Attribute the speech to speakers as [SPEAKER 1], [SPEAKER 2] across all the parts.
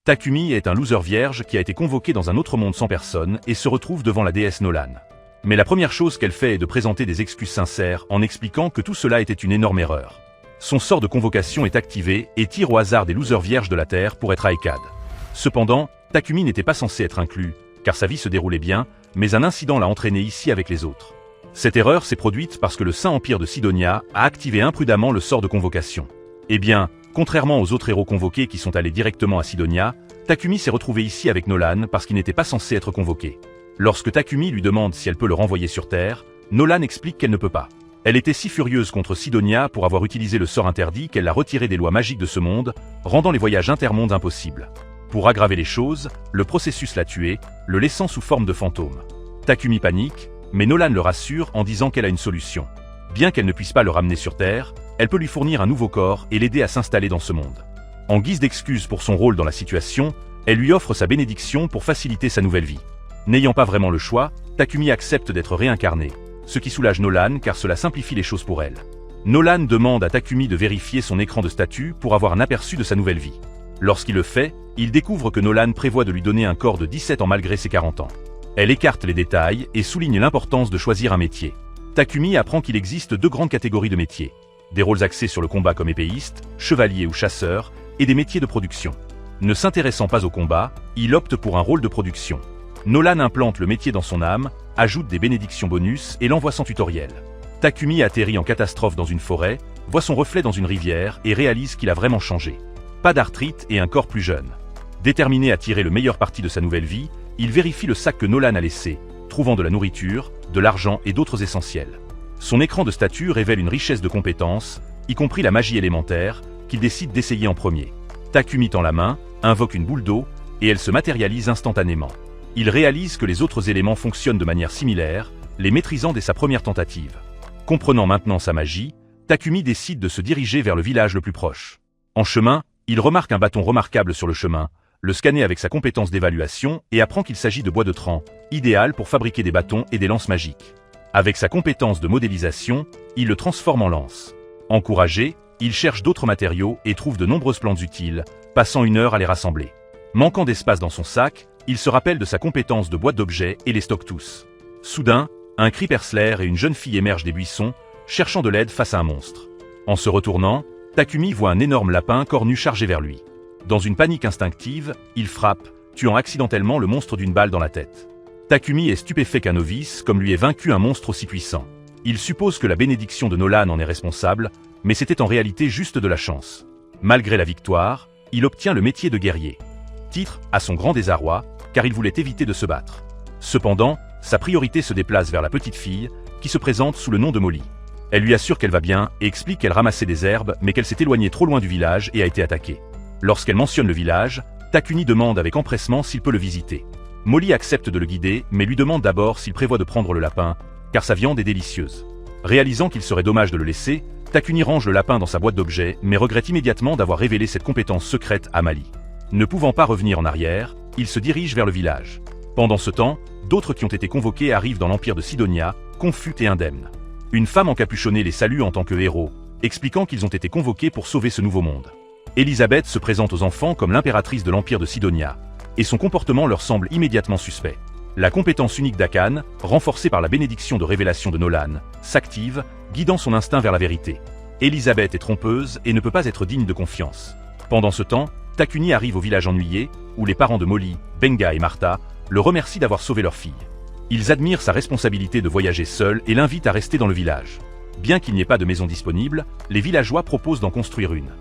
[SPEAKER 1] Takumi est un loser vierge qui a été convoqué dans un autre monde sans personne et se retrouve devant la déesse Nolan. Mais la première chose qu'elle fait est de présenter des excuses sincères en expliquant que tout cela était une énorme erreur. Son sort de convocation est activé et tire au hasard des losers vierges de la Terre pour être Aekad. Cependant, Takumi n'était pas censé être inclus, car sa vie se déroulait bien, mais un incident l'a entraîné ici avec les autres. Cette erreur s'est produite parce que le Saint Empire de Sidonia a activé imprudemment le sort de convocation. Eh bien, contrairement aux autres héros convoqués qui sont allés directement à Sidonia, Takumi s'est retrouvé ici avec Nolan parce qu'il n'était pas censé être convoqué. Lorsque Takumi lui demande si elle peut le renvoyer sur Terre, Nolan explique qu'elle ne peut pas. Elle était si furieuse contre Sidonia pour avoir utilisé le sort interdit qu'elle l'a retiré des lois magiques de ce monde, rendant les voyages intermondes impossibles. Pour aggraver les choses, le processus l'a tué, le laissant sous forme de fantôme. Takumi panique, mais Nolan le rassure en disant qu'elle a une solution. Bien qu'elle ne puisse pas le ramener sur Terre, elle peut lui fournir un nouveau corps et l'aider à s'installer dans ce monde. En guise d'excuse pour son rôle dans la situation, elle lui offre sa bénédiction pour faciliter sa nouvelle vie. N'ayant pas vraiment le choix, Takumi accepte d'être réincarné, ce qui soulage Nolan car cela simplifie les choses pour elle. Nolan demande à Takumi de vérifier son écran de statut pour avoir un aperçu de sa nouvelle vie. Lorsqu'il le fait, il découvre que Nolan prévoit de lui donner un corps de 17 ans malgré ses 40 ans. Elle écarte les détails et souligne l'importance de choisir un métier. Takumi apprend qu'il existe deux grandes catégories de métiers. Des rôles axés sur le combat comme épéiste, chevalier ou chasseur, et des métiers de production. Ne s'intéressant pas au combat, il opte pour un rôle de production. Nolan implante le métier dans son âme, ajoute des bénédictions bonus et l'envoie sans tutoriel. Takumi atterrit en catastrophe dans une forêt, voit son reflet dans une rivière et réalise qu'il a vraiment changé. Pas d'arthrite et un corps plus jeune. Déterminé à tirer le meilleur parti de sa nouvelle vie, il vérifie le sac que Nolan a laissé, trouvant de la nourriture, de l'argent et d'autres essentiels. Son écran de statut révèle une richesse de compétences, y compris la magie élémentaire, qu'il décide d'essayer en premier. Takumi tend la main, invoque une boule d'eau, et elle se matérialise instantanément. Il réalise que les autres éléments fonctionnent de manière similaire, les maîtrisant dès sa première tentative. Comprenant maintenant sa magie, Takumi décide de se diriger vers le village le plus proche. En chemin, il remarque un bâton remarquable sur le chemin, le scanner avec sa compétence d'évaluation et apprend qu'il s'agit de bois de tran, idéal pour fabriquer des bâtons et des lances magiques. Avec sa compétence de modélisation, il le transforme en lance. Encouragé, il cherche d'autres matériaux et trouve de nombreuses plantes utiles, passant une heure à les rassembler. Manquant d'espace dans son sac, il se rappelle de sa compétence de boîte d'objets et les stocke tous. Soudain, un cri perce l'air et une jeune fille émerge des buissons, cherchant de l'aide face à un monstre. En se retournant, Takumi voit un énorme lapin cornu chargé vers lui. Dans une panique instinctive, il frappe, tuant accidentellement le monstre d'une balle dans la tête. Takumi est stupéfait qu'un novice, comme lui, ait vaincu un monstre aussi puissant. Il suppose que la bénédiction de Nolan en est responsable, mais c'était en réalité juste de la chance. Malgré la victoire, il obtient le métier de guerrier. Titre, à son grand désarroi, car il voulait éviter de se battre. Cependant, sa priorité se déplace vers la petite fille, qui se présente sous le nom de Molly. Elle lui assure qu'elle va bien et explique qu'elle ramassait des herbes mais qu'elle s'est éloignée trop loin du village et a été attaquée. Lorsqu'elle mentionne le village, Takumi demande avec empressement s'il peut le visiter. Molly accepte de le guider mais lui demande d'abord s'il prévoit de prendre le lapin, car sa viande est délicieuse. Réalisant qu'il serait dommage de le laisser, Takumi range le lapin dans sa boîte d'objets mais regrette immédiatement d'avoir révélé cette compétence secrète à Mali. Ne pouvant pas revenir en arrière, il se dirige vers le village. Pendant ce temps, d'autres qui ont été convoqués arrivent dans l'empire de Sidonia, confus et indemnes. Une femme encapuchonnée les salue en tant que héros, expliquant qu'ils ont été convoqués pour sauver ce nouveau monde. Elisabeth se présente aux enfants comme l'impératrice de l'empire de Sidonia, et son comportement leur semble immédiatement suspect. La compétence unique d'Akan, renforcée par la bénédiction de révélation de Nolan, s'active, guidant son instinct vers la vérité. Elisabeth est trompeuse et ne peut pas être digne de confiance. Pendant ce temps, Takumi arrive au village ennuyé, où les parents de Molly, Benga et Martha, le remercient d'avoir sauvé leur fille. Ils admirent sa responsabilité de voyager seul et l'invitent à rester dans le village. Bien qu'il n'y ait pas de maison disponible, les villageois proposent d'en construire une.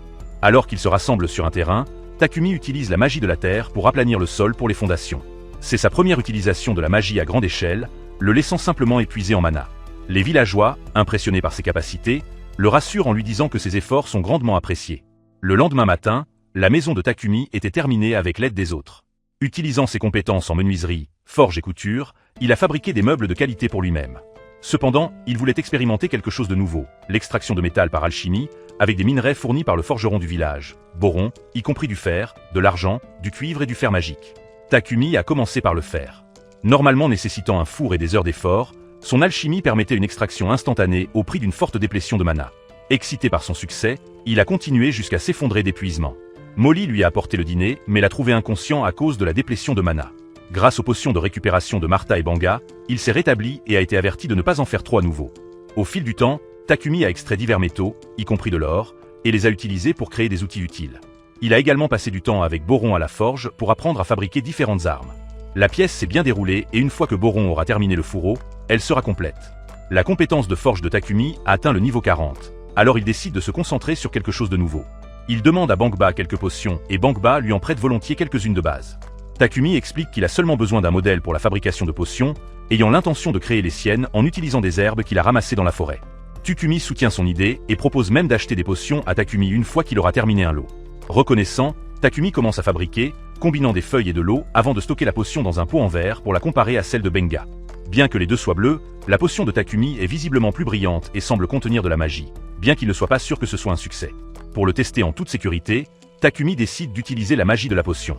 [SPEAKER 1] Alors qu'ils se rassemblent sur un terrain, Takumi utilise la magie de la terre pour aplanir le sol pour les fondations. C'est sa première utilisation de la magie à grande échelle, le laissant simplement épuisé en mana. Les villageois, impressionnés par ses capacités, le rassurent en lui disant que ses efforts sont grandement appréciés. Le lendemain matin, la maison de Takumi était terminée avec l'aide des autres. Utilisant ses compétences en menuiserie, forge et couture, il a fabriqué des meubles de qualité pour lui-même. Cependant, il voulait expérimenter quelque chose de nouveau, l'extraction de métal par alchimie, avec des minerais fournis par le forgeron du village, boron, y compris du fer, de l'argent, du cuivre et du fer magique. Takumi a commencé par le fer. Normalement nécessitant un four et des heures d'effort, son alchimie permettait une extraction instantanée au prix d'une forte déplétion de mana. Excité par son succès, il a continué jusqu'à s'effondrer d'épuisement. Molly lui a apporté le dîner, mais l'a trouvé inconscient à cause de la déplétion de mana. Grâce aux potions de récupération de Martha et Banga, il s'est rétabli et a été averti de ne pas en faire trop à nouveau. Au fil du temps, Takumi a extrait divers métaux, y compris de l'or, et les a utilisés pour créer des outils utiles. Il a également passé du temps avec Boron à la forge pour apprendre à fabriquer différentes armes. La pièce s'est bien déroulée et une fois que Boron aura terminé le fourreau, elle sera complète. La compétence de forge de Takumi a atteint le niveau 40, alors il décide de se concentrer sur quelque chose de nouveau. Il demande à Bangba quelques potions et Bangba lui en prête volontiers quelques-unes de base. Takumi explique qu'il a seulement besoin d'un modèle pour la fabrication de potions, ayant l'intention de créer les siennes en utilisant des herbes qu'il a ramassées dans la forêt. Tsukumi soutient son idée et propose même d'acheter des potions à Takumi une fois qu'il aura terminé un lot. Reconnaissant, Takumi commence à fabriquer, combinant des feuilles et de l'eau avant de stocker la potion dans un pot en verre pour la comparer à celle de Benga. Bien que les deux soient bleus, la potion de Takumi est visiblement plus brillante et semble contenir de la magie, bien qu'il ne soit pas sûr que ce soit un succès. Pour le tester en toute sécurité, Takumi décide d'utiliser la magie de la potion.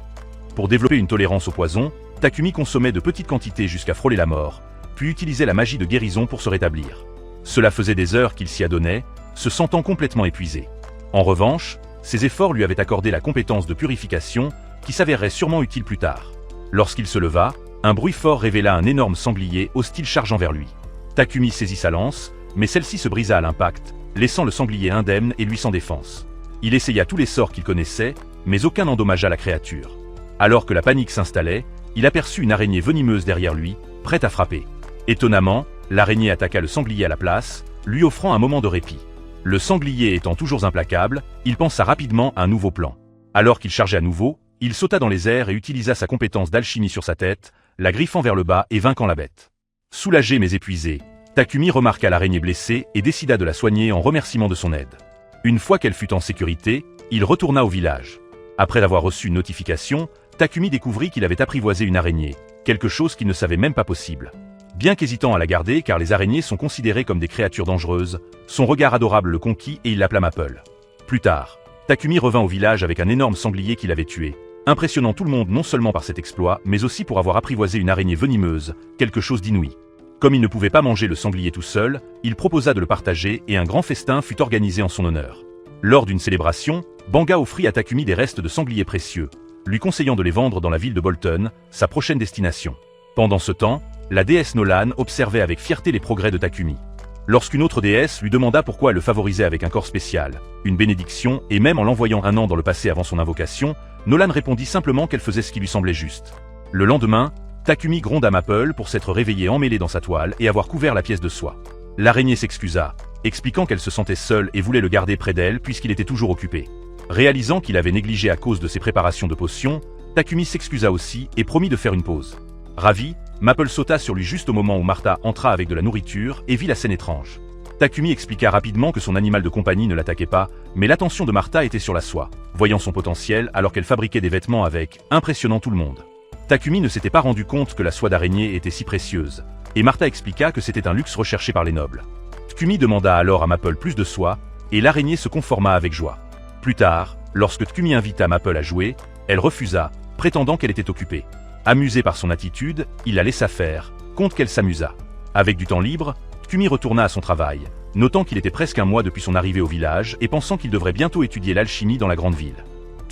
[SPEAKER 1] Pour développer une tolérance au poison, Takumi consommait de petites quantités jusqu'à frôler la mort, puis utilisait la magie de guérison pour se rétablir. Cela faisait des heures qu'il s'y adonnait, se sentant complètement épuisé. En revanche, ses efforts lui avaient accordé la compétence de purification, qui s'avérerait sûrement utile plus tard. Lorsqu'il se leva, un bruit fort révéla un énorme sanglier hostile chargeant vers lui. Takumi saisit sa lance, mais celle-ci se brisa à l'impact, laissant le sanglier indemne et lui sans défense. Il essaya tous les sorts qu'il connaissait, mais aucun n'endommagea la créature. Alors que la panique s'installait, il aperçut une araignée venimeuse derrière lui, prête à frapper. Étonnamment, l'araignée attaqua le sanglier à la place, lui offrant un moment de répit. Le sanglier étant toujours implacable, il pensa rapidement à un nouveau plan. Alors qu'il chargeait à nouveau, il sauta dans les airs et utilisa sa compétence d'alchimie sur sa tête, la griffant vers le bas et vainquant la bête. Soulagé mais épuisé, Takumi remarqua l'araignée blessée et décida de la soigner en remerciement de son aide. Une fois qu'elle fut en sécurité, il retourna au village. Après avoir reçu une notification, Takumi découvrit qu'il avait apprivoisé une araignée, quelque chose qu'il ne savait même pas possible. Bien qu'hésitant à la garder car les araignées sont considérées comme des créatures dangereuses, son regard adorable le conquit et il l'appela Maple. Plus tard, Takumi revint au village avec un énorme sanglier qu'il avait tué, impressionnant tout le monde non seulement par cet exploit mais aussi pour avoir apprivoisé une araignée venimeuse, quelque chose d'inouï. Comme il ne pouvait pas manger le sanglier tout seul, il proposa de le partager et un grand festin fut organisé en son honneur. Lors d'une célébration, Banga offrit à Takumi des restes de sangliers précieux, lui conseillant de les vendre dans la ville de Bolton, sa prochaine destination. Pendant ce temps, la déesse Nolan observait avec fierté les progrès de Takumi. Lorsqu'une autre déesse lui demanda pourquoi elle le favorisait avec un corps spécial, une bénédiction et même en l'envoyant un an dans le passé avant son invocation, Nolan répondit simplement qu'elle faisait ce qui lui semblait juste. Le lendemain, Takumi gronda Maple pour s'être réveillé emmêlé dans sa toile et avoir couvert la pièce de soie. L'araignée s'excusa, expliquant qu'elle se sentait seule et voulait le garder près d'elle puisqu'il était toujours occupé. Réalisant qu'il avait négligé à cause de ses préparations de potions, Takumi s'excusa aussi et promit de faire une pause. Ravi, Maple sauta sur lui juste au moment où Martha entra avec de la nourriture et vit la scène étrange. Takumi expliqua rapidement que son animal de compagnie ne l'attaquait pas, mais l'attention de Martha était sur la soie, voyant son potentiel alors qu'elle fabriquait des vêtements avec, impressionnant tout le monde. Takumi ne s'était pas rendu compte que la soie d'araignée était si précieuse, et Martha expliqua que c'était un luxe recherché par les nobles. Takumi demanda alors à Maple plus de soie, et l'araignée se conforma avec joie. Plus tard, lorsque Takumi invita Maple à jouer, elle refusa, prétendant qu'elle était occupée. Amusé par son attitude, il la laissa faire, compte qu'elle s'amusa. Avec du temps libre, Takumi retourna à son travail, notant qu'il était presque un mois depuis son arrivée au village et pensant qu'il devrait bientôt étudier l'alchimie dans la grande ville.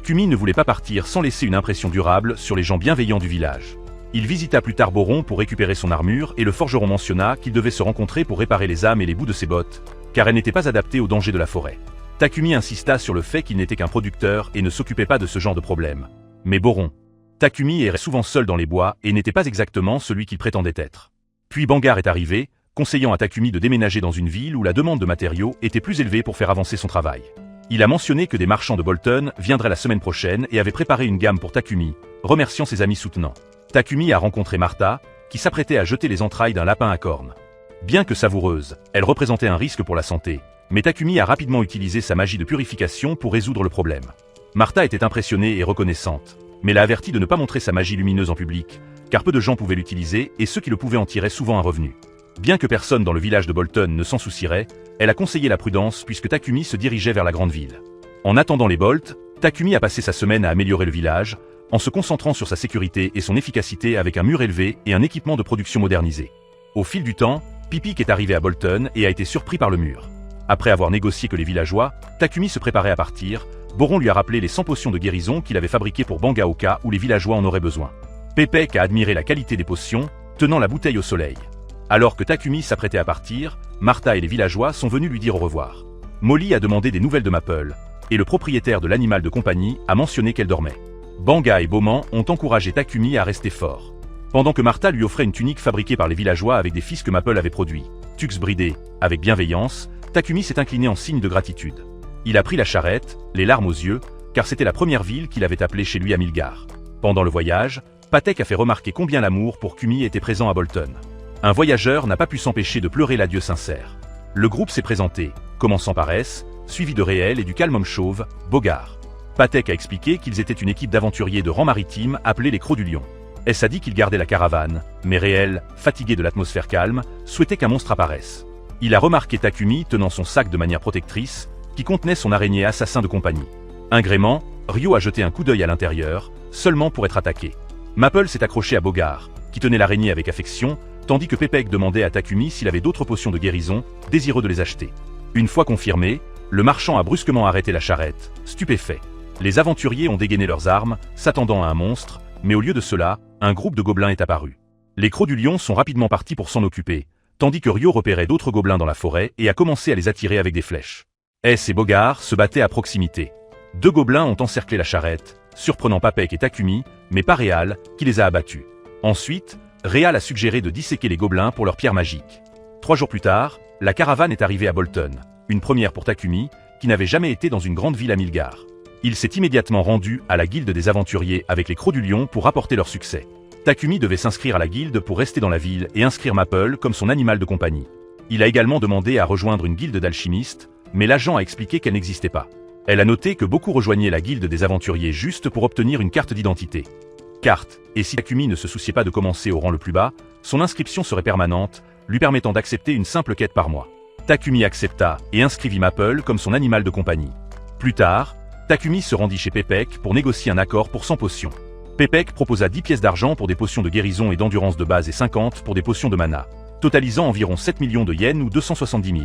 [SPEAKER 1] Takumi ne voulait pas partir sans laisser une impression durable sur les gens bienveillants du village. Il visita plus tard Boron pour récupérer son armure et le forgeron mentionna qu'ils devaient se rencontrer pour réparer les âmes et les bouts de ses bottes, car elles n'étaient pas adaptées aux dangers de la forêt. Takumi insista sur le fait qu'il n'était qu'un producteur et ne s'occupait pas de ce genre de problème. Mais Boron. Takumi errait souvent seul dans les bois et n'était pas exactement celui qu'il prétendait être. Puis Bangar est arrivé, conseillant à Takumi de déménager dans une ville où la demande de matériaux était plus élevée pour faire avancer son travail. Il a mentionné que des marchands de Bolton viendraient la semaine prochaine et avait préparé une gamme pour Takumi, remerciant ses amis soutenants. Takumi a rencontré Martha, qui s'apprêtait à jeter les entrailles d'un lapin à cornes. Bien que savoureuse, elle représentait un risque pour la santé, mais Takumi a rapidement utilisé sa magie de purification pour résoudre le problème. Martha était impressionnée et reconnaissante, mais l'a averti de ne pas montrer sa magie lumineuse en public, car peu de gens pouvaient l'utiliser et ceux qui le pouvaient en tiraient souvent un revenu. Bien que personne dans le village de Bolton ne s'en soucierait, elle a conseillé la prudence puisque Takumi se dirigeait vers la grande ville. En attendant les Bolt, Takumi a passé sa semaine à améliorer le village, en se concentrant sur sa sécurité et son efficacité avec un mur élevé et un équipement de production modernisé. Au fil du temps, Pipik est arrivé à Bolton et a été surpris par le mur. Après avoir négocié que les villageois, Takumi se préparait à partir, Boron lui a rappelé les 100 potions de guérison qu'il avait fabriquées pour Banga au cas où les villageois en auraient besoin. Pepek a admiré la qualité des potions, tenant la bouteille au soleil. Alors que Takumi s'apprêtait à partir, Martha et les villageois sont venus lui dire au revoir. Molly a demandé des nouvelles de Maple, et le propriétaire de l'animal de compagnie a mentionné qu'elle dormait. Banga et Bauman ont encouragé Takumi à rester fort. Pendant que Martha lui offrait une tunique fabriquée par les villageois avec des fils que Maple avait produits, Tux bridé, avec bienveillance, Takumi s'est incliné en signe de gratitude. Il a pris la charrette, les larmes aux yeux, car c'était la première ville qu'il avait appelée chez lui à Milgar. Pendant le voyage, Patek a fait remarquer combien l'amour pour Kumi était présent à Bolton. Un voyageur n'a pas pu s'empêcher de pleurer l'adieu sincère. Le groupe s'est présenté, commençant par S, suivi de Réel et du calme homme chauve, Bogart. Patek a expliqué qu'ils étaient une équipe d'aventuriers de rang maritime appelée les Crocs du Lion. S a dit qu'il gardait la caravane, mais Réel, fatigué de l'atmosphère calme, souhaitait qu'un monstre apparaisse. Il a remarqué Takumi tenant son sac de manière protectrice, qui contenait son araignée assassin de compagnie. Ingrément, Ryo a jeté un coup d'œil à l'intérieur, seulement pour être attaqué. Maple s'est accroché à Bogart, qui tenait l'araignée avec affection, tandis que Pepek demandait à Takumi s'il avait d'autres potions de guérison, désireux de les acheter. Une fois confirmé, le marchand a brusquement arrêté la charrette, stupéfait. Les aventuriers ont dégainé leurs armes, s'attendant à un monstre, mais au lieu de cela, un groupe de gobelins est apparu. Les Crocs du Lion sont rapidement partis pour s'en occuper, tandis que Ryo repérait d'autres gobelins dans la forêt et a commencé à les attirer avec des flèches. S et Bogart se battaient à proximité. Deux gobelins ont encerclé la charrette, surprenant Papek et Takumi, mais pas Réal, qui les a abattus. Ensuite, Réal a suggéré de disséquer les gobelins pour leur pierre magique. 3 jours plus tard, la caravane est arrivée à Bolton, une première pour Takumi, qui n'avait jamais été dans une grande ville à Milgar. Il s'est immédiatement rendu à la guilde des aventuriers avec les Crocs du Lion pour rapporter leur succès. Takumi devait s'inscrire à la guilde pour rester dans la ville et inscrire Maple comme son animal de compagnie. Il a également demandé à rejoindre une guilde d'alchimistes, mais l'agent a expliqué qu'elle n'existait pas. Elle a noté que beaucoup rejoignaient la guilde des aventuriers juste pour obtenir une carte d'identité. Carte, et si Takumi ne se souciait pas de commencer au rang le plus bas, son inscription serait permanente, lui permettant d'accepter une simple quête par mois. Takumi accepta et inscrivit Maple comme son animal de compagnie. Plus tard, Takumi se rendit chez Pepek pour négocier un accord pour 100 potions. Pepek proposa 10 pièces d'argent pour des potions de guérison et d'endurance de base et 50 pour des potions de mana, totalisant environ 7 millions de yens ou 270 000.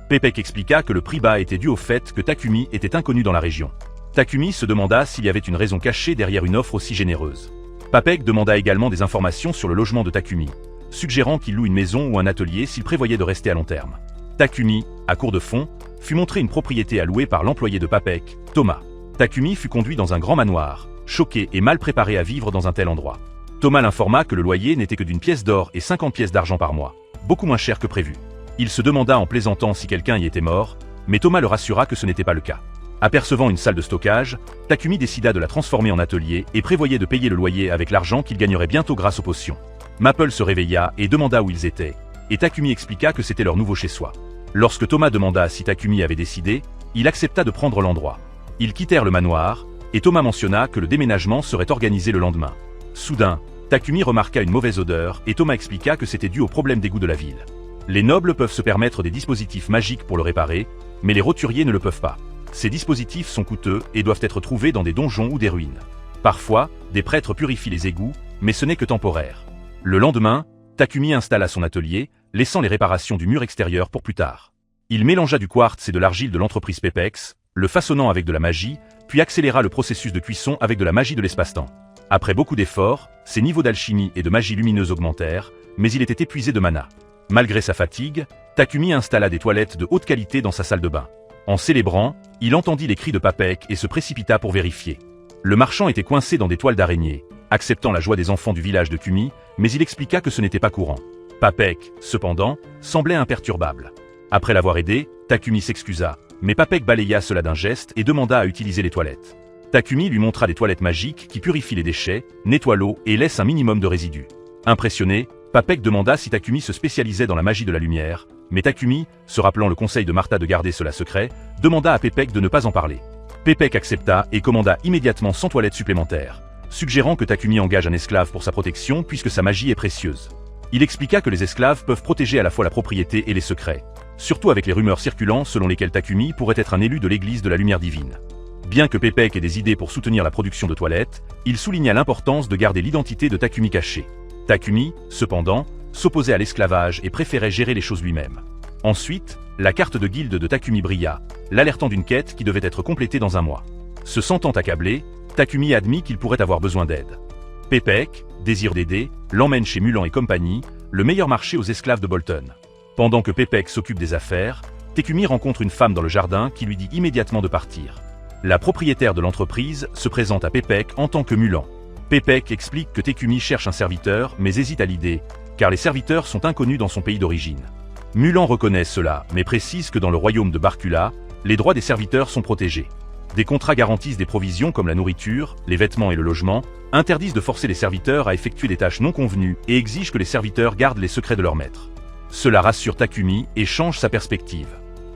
[SPEAKER 1] Pepek expliqua que le prix bas était dû au fait que Takumi était inconnu dans la région. Takumi se demanda s'il y avait une raison cachée derrière une offre aussi généreuse. Papek demanda également des informations sur le logement de Takumi, suggérant qu'il loue une maison ou un atelier s'il prévoyait de rester à long terme. Takumi, à court de fonds, fut montré une propriété à louer par l'employé de Papek, Thomas. Takumi fut conduit dans un grand manoir, choqué et mal préparé à vivre dans un tel endroit. Thomas l'informa que le loyer n'était que d'une pièce d'or et 50 pièces d'argent par mois, beaucoup moins cher que prévu. Il se demanda en plaisantant si quelqu'un y était mort, mais Thomas le rassura que ce n'était pas le cas. Apercevant une salle de stockage, Takumi décida de la transformer en atelier et prévoyait de payer le loyer avec l'argent qu'il gagnerait bientôt grâce aux potions. Maple se réveilla et demanda où ils étaient, et Takumi expliqua que c'était leur nouveau chez-soi. Lorsque Thomas demanda si Takumi avait décidé, il accepta de prendre l'endroit. Ils quittèrent le manoir, et Thomas mentionna que le déménagement serait organisé le lendemain. Soudain, Takumi remarqua une mauvaise odeur et Thomas expliqua que c'était dû au problème d'égout de la ville. Les nobles peuvent se permettre des dispositifs magiques pour le réparer, mais les roturiers ne le peuvent pas. Ces dispositifs sont coûteux et doivent être trouvés dans des donjons ou des ruines. Parfois, des prêtres purifient les égouts, mais ce n'est que temporaire. Le lendemain, Takumi installa son atelier, laissant les réparations du mur extérieur pour plus tard. Il mélangea du quartz et de l'argile de l'entreprise Pepex, le façonnant avec de la magie, puis accéléra le processus de cuisson avec de la magie de l'espace-temps. Après beaucoup d'efforts, ses niveaux d'alchimie et de magie lumineuse augmentèrent, mais il était épuisé de mana. Malgré sa fatigue, Takumi installa des toilettes de haute qualité dans sa salle de bain. En célébrant, il entendit les cris de Papek et se précipita pour vérifier. Le marchand était coincé dans des toiles d'araignée, acceptant la joie des enfants du village de Kumi, mais il expliqua que ce n'était pas courant. Papek, cependant, semblait imperturbable. Après l'avoir aidé, Takumi s'excusa, mais Papek balaya cela d'un geste et demanda à utiliser les toilettes. Takumi lui montra des toilettes magiques qui purifient les déchets, nettoient l'eau et laissent un minimum de résidus. Impressionné, Papek demanda si Takumi se spécialisait dans la magie de la lumière, mais Takumi, se rappelant le conseil de Martha de garder cela secret, demanda à Pepek de ne pas en parler. Pepek accepta et commanda immédiatement 100 toilettes supplémentaires, suggérant que Takumi engage un esclave pour sa protection puisque sa magie est précieuse. Il expliqua que les esclaves peuvent protéger à la fois la propriété et les secrets, surtout avec les rumeurs circulant selon lesquelles Takumi pourrait être un élu de l'église de la lumière divine. Bien que Pepek ait des idées pour soutenir la production de toilettes, il souligna l'importance de garder l'identité de Takumi cachée. Takumi, cependant, s'opposait à l'esclavage et préférait gérer les choses lui-même. Ensuite, la carte de guilde de Takumi brilla, l'alertant d'une quête qui devait être complétée dans un mois. Se sentant accablé, Takumi admet qu'il pourrait avoir besoin d'aide. Pepek, désir d'aider, l'emmène chez Mulan et compagnie, le meilleur marché aux esclaves de Bolton. Pendant que Pepek s'occupe des affaires, Takumi rencontre une femme dans le jardin qui lui dit immédiatement de partir. La propriétaire de l'entreprise se présente à Pepek en tant que Mulan. Pepek explique que Takumi cherche un serviteur mais hésite à l'idée, car les serviteurs sont inconnus dans son pays d'origine. Mulan reconnaît cela, mais précise que dans le royaume de Barkula, les droits des serviteurs sont protégés. Des contrats garantissent des provisions comme la nourriture, les vêtements et le logement, interdisent de forcer les serviteurs à effectuer des tâches non convenues et exigent que les serviteurs gardent les secrets de leur maître. Cela rassure Takumi et change sa perspective.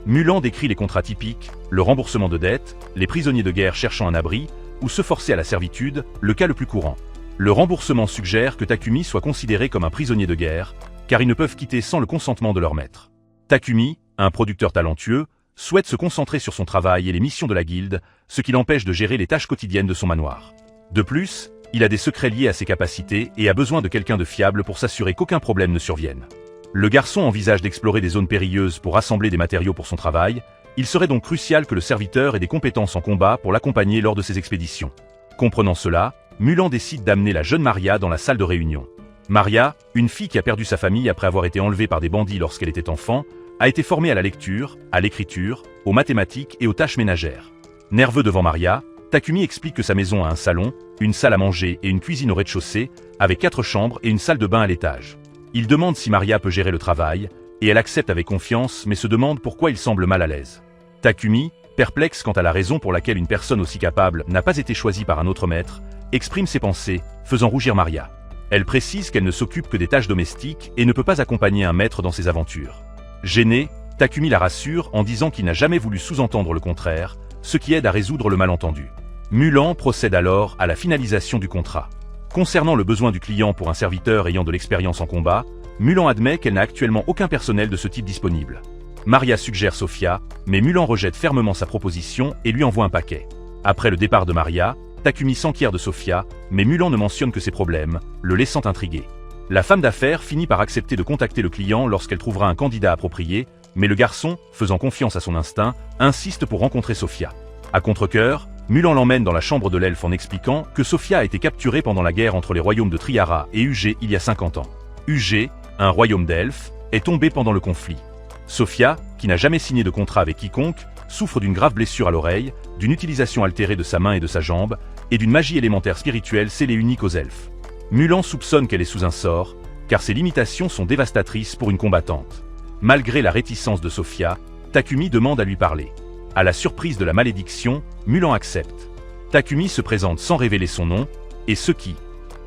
[SPEAKER 1] Mulan décrit les contrats typiques, le remboursement de dettes, les prisonniers de guerre cherchant un abri, ou se forcer à la servitude, le cas le plus courant. Le remboursement suggère que Takumi soit considéré comme un prisonnier de guerre, car ils ne peuvent quitter sans le consentement de leur maître. Takumi, un producteur talentueux, souhaite se concentrer sur son travail et les missions de la guilde, ce qui l'empêche de gérer les tâches quotidiennes de son manoir. De plus, il a des secrets liés à ses capacités et a besoin de quelqu'un de fiable pour s'assurer qu'aucun problème ne survienne. Le garçon envisage d'explorer des zones périlleuses pour rassembler des matériaux pour son travail, il serait donc crucial que le serviteur ait des compétences en combat pour l'accompagner lors de ses expéditions. Comprenant cela, Mulan décide d'amener la jeune Maria dans la salle de réunion. Maria, une fille qui a perdu sa famille après avoir été enlevée par des bandits lorsqu'elle était enfant, a été formée à la lecture, à l'écriture, aux mathématiques et aux tâches ménagères. Nerveux devant Maria, Takumi explique que sa maison a un salon, une salle à manger et une cuisine au rez-de-chaussée, avec 4 chambres et une salle de bain à l'étage. Il demande si Maria peut gérer le travail, et elle accepte avec confiance mais se demande pourquoi il semble mal à l'aise. Takumi, perplexe quant à la raison pour laquelle une personne aussi capable n'a pas été choisie par un autre maître, exprime ses pensées, faisant rougir Maria. Elle précise qu'elle ne s'occupe que des tâches domestiques et ne peut pas accompagner un maître dans ses aventures. Gêné, Takumi la rassure en disant qu'il n'a jamais voulu sous-entendre le contraire, ce qui aide à résoudre le malentendu. Mulan procède alors à la finalisation du contrat. Concernant le besoin du client pour un serviteur ayant de l'expérience en combat, Mulan admet qu'elle n'a actuellement aucun personnel de ce type disponible. Maria suggère Sofia, mais Mulan rejette fermement sa proposition et lui envoie un paquet. Après le départ de Maria, Takumi s'enquiert de Sofia, mais Mulan ne mentionne que ses problèmes, le laissant intrigué. La femme d'affaires finit par accepter de contacter le client lorsqu'elle trouvera un candidat approprié, mais le garçon, faisant confiance à son instinct, insiste pour rencontrer Sofia. À contre-cœur, Mulan l'emmène dans la chambre de l'elfe en expliquant que Sofia a été capturée pendant la guerre entre les royaumes de Triara et Ugé il y a 50 ans. Ugé, un royaume d'elfes, est tombé pendant le conflit. Sofia, qui n'a jamais signé de contrat avec quiconque, souffre d'une grave blessure à l'oreille, d'une utilisation altérée de sa main et de sa jambe, et d'une magie élémentaire spirituelle scellée unique aux elfes. Mulan soupçonne qu'elle est sous un sort, car ses limitations sont dévastatrices pour une combattante. Malgré la réticence de Sofia, Takumi demande à lui parler. À la surprise de la malédiction, Mulan accepte. Takumi se présente sans révéler son nom, et ce qui.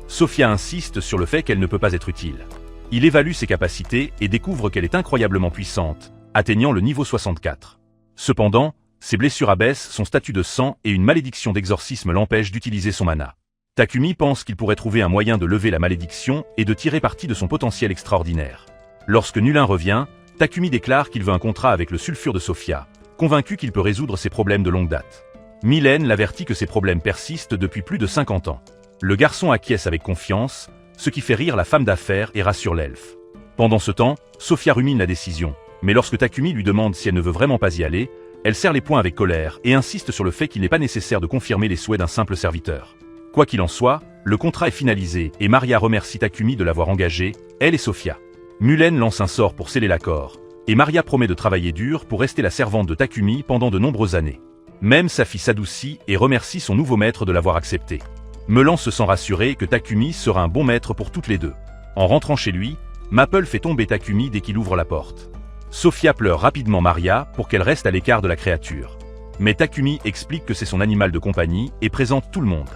[SPEAKER 1] Sofia insiste sur le fait qu'elle ne peut pas être utile. Il évalue ses capacités et découvre qu'elle est incroyablement puissante, atteignant le niveau 64. Cependant, ses blessures abaissent son statut de sang et une malédiction d'exorcisme l'empêche d'utiliser son mana. Takumi pense qu'il pourrait trouver un moyen de lever la malédiction et de tirer parti de son potentiel extraordinaire. Lorsque Nulin revient, Takumi déclare qu'il veut un contrat avec le sulfure de Sofia, convaincu qu'il peut résoudre ses problèmes de longue date. Mylène l'avertit que ses problèmes persistent depuis plus de 50 ans. Le garçon acquiesce avec confiance, ce qui fait rire la femme d'affaires et rassure l'elfe. Pendant ce temps, Sofia rumine la décision, mais lorsque Takumi lui demande si elle ne veut vraiment pas y aller, elle serre les poings avec colère et insiste sur le fait qu'il n'est pas nécessaire de confirmer les souhaits d'un simple serviteur. Quoi qu'il en soit, le contrat est finalisé et Maria remercie Takumi de l'avoir engagé, elle et Sofia. Mylène lance un sort pour sceller l'accord, et Maria promet de travailler dur pour rester la servante de Takumi pendant de nombreuses années. Même sa fille s'adoucit et remercie son nouveau maître de l'avoir accepté. Melan se sent rassuré que Takumi sera un bon maître pour toutes les deux. En rentrant chez lui, Maple fait tomber Takumi dès qu'il ouvre la porte. Sofia pleure rapidement Maria pour qu'elle reste à l'écart de la créature. Mais Takumi explique que c'est son animal de compagnie et présente tout le monde.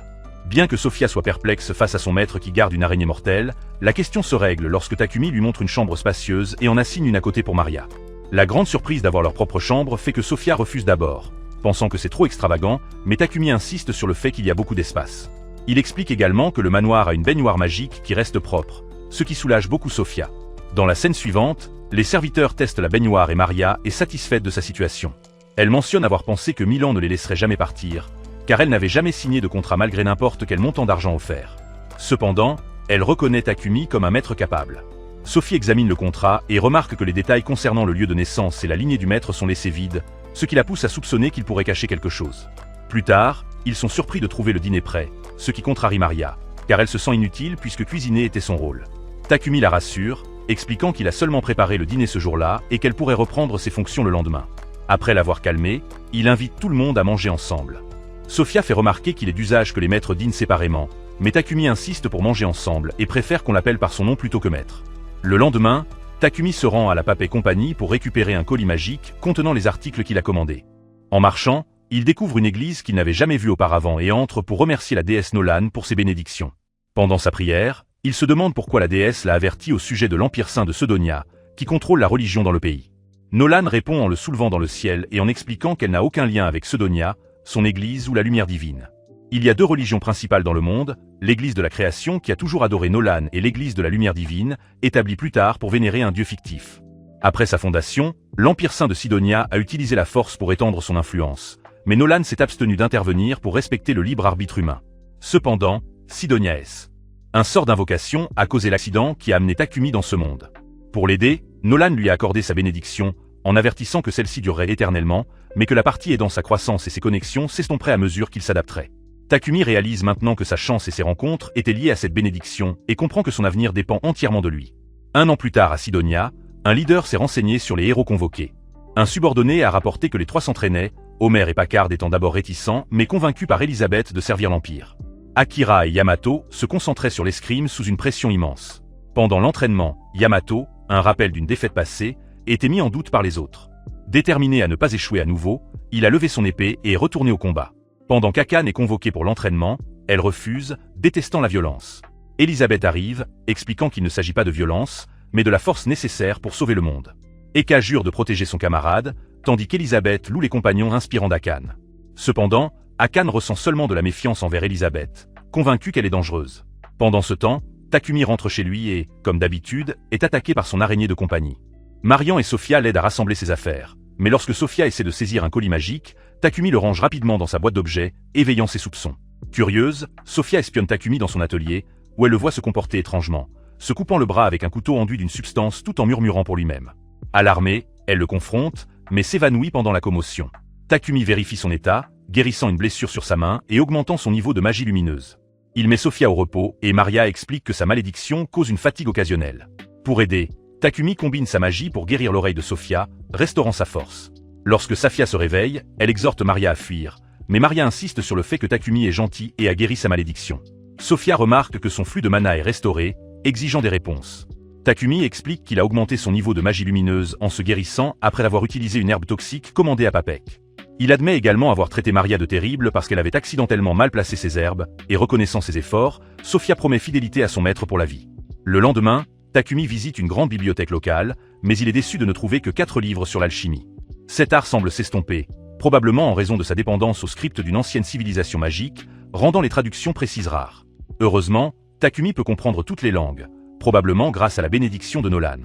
[SPEAKER 1] Bien que Sofia soit perplexe face à son maître qui garde une araignée mortelle, la question se règle lorsque Takumi lui montre une chambre spacieuse et en assigne une à côté pour Maria. La grande surprise d'avoir leur propre chambre fait que Sofia refuse d'abord, pensant que c'est trop extravagant, mais Takumi insiste sur le fait qu'il y a beaucoup d'espace. Il explique également que le manoir a une baignoire magique qui reste propre, ce qui soulage beaucoup Sofia. Dans la scène suivante, les serviteurs testent la baignoire et Maria est satisfaite de sa situation. Elle mentionne avoir pensé que Milan ne les laisserait jamais partir, car elle n'avait jamais signé de contrat malgré n'importe quel montant d'argent offert. Cependant, elle reconnaît Takumi comme un maître capable. Sophie examine le contrat et remarque que les détails concernant le lieu de naissance et la lignée du maître sont laissés vides, ce qui la pousse à soupçonner qu'il pourrait cacher quelque chose. Plus tard, Ils sont surpris de trouver le dîner prêt, ce qui contrarie Maria, car elle se sent inutile puisque cuisiner était son rôle. Takumi la rassure, expliquant qu'il a seulement préparé le dîner ce jour-là et qu'elle pourrait reprendre ses fonctions le lendemain. Après l'avoir calmée, il invite tout le monde à manger ensemble. Sofia fait remarquer qu'il est d'usage que les maîtres dînent séparément, mais Takumi insiste pour manger ensemble et préfère qu'on l'appelle par son nom plutôt que maître. Le lendemain, Takumi se rend à la Papay Company pour récupérer un colis magique contenant les articles qu'il a commandés. En marchant, il découvre une église qu'il n'avait jamais vue auparavant et entre pour remercier la déesse Nolan pour ses bénédictions. Pendant sa prière, il se demande pourquoi la déesse l'a averti au sujet de l'Empire Saint de Sedonia, qui contrôle la religion dans le pays. Nolan répond en le soulevant dans le ciel et en expliquant qu'elle n'a aucun lien avec Sedonia, son église ou la lumière divine. Il y a deux religions principales dans le monde, l'église de la création qui a toujours adoré Nolan et l'église de la lumière divine, établie plus tard pour vénérer un dieu fictif. Après sa fondation, l'Empire Saint de Sidonia a utilisé la force pour étendre son influence, mais Nolan s'est abstenu d'intervenir pour respecter le libre arbitre humain. Cependant, Sidonia S. Un sort d'invocation a causé l'accident qui a amené Takumi dans ce monde. Pour l'aider, Nolan lui a accordé sa bénédiction, en avertissant que celle-ci durerait éternellement, mais que la partie aidant sa croissance et ses connexions s'estomperaient à mesure qu'il s'adapterait. Takumi réalise maintenant que sa chance et ses rencontres étaient liées à cette bénédiction et comprend que son avenir dépend entièrement de lui. Un an plus tard à Sidonia, un leader s'est renseigné sur les héros convoqués. Un subordonné a rapporté que les trois s'entraînaient, Homer et Packard étant d'abord réticents mais convaincus par Elisabeth de servir l'Empire. Akira et Yamato se concentraient sur l'escrime sous une pression immense. Pendant l'entraînement, Yamato, un rappel d'une défaite passée, était mis en doute par les autres. Déterminé à ne pas échouer à nouveau, il a levé son épée et est retourné au combat. Pendant qu'Akane est convoquée pour l'entraînement, elle refuse, détestant la violence. Elisabeth arrive, expliquant qu'il ne s'agit pas de violence, mais de la force nécessaire pour sauver le monde. Eka jure de protéger son camarade, tandis qu'Elisabeth loue les compagnons inspirants d'Akane. Cependant, Akane ressent seulement de la méfiance envers Elisabeth, convaincu qu'elle est dangereuse. Pendant ce temps, Takumi rentre chez lui et, comme d'habitude, est attaqué par son araignée de compagnie. Marian et Sofia l'aident à rassembler ses affaires, mais lorsque Sofia essaie de saisir un colis magique, Takumi le range rapidement dans sa boîte d'objets, éveillant ses soupçons. Curieuse, Sofia espionne Takumi dans son atelier, où elle le voit se comporter étrangement, se coupant le bras avec un couteau enduit d'une substance tout en murmurant pour lui-même. Alarmée, elle le confronte, mais s'évanouit pendant la commotion. Takumi vérifie son état, guérissant une blessure sur sa main et augmentant son niveau de magie lumineuse. Il met Sofia au repos et Maria explique que sa malédiction cause une fatigue occasionnelle. Pour aider, Takumi combine sa magie pour guérir l'oreille de Sofia, restaurant sa force. Lorsque Safia se réveille, elle exhorte Maria à fuir, mais Maria insiste sur le fait que Takumi est gentil et a guéri sa malédiction. Sofia remarque que son flux de mana est restauré, exigeant des réponses. Takumi explique qu'il a augmenté son niveau de magie lumineuse en se guérissant après avoir utilisé une herbe toxique commandée à Papek. Il admet également avoir traité Maria de terrible parce qu'elle avait accidentellement mal placé ses herbes, et reconnaissant ses efforts, Sofia promet fidélité à son maître pour la vie. Le lendemain, Takumi visite une grande bibliothèque locale, mais il est déçu de ne trouver que 4 livres sur l'alchimie. Cet art semble s'estomper, probablement en raison de sa dépendance au script d'une ancienne civilisation magique, rendant les traductions précises rares. Heureusement, Takumi peut comprendre toutes les langues, probablement grâce à la bénédiction de Nolan.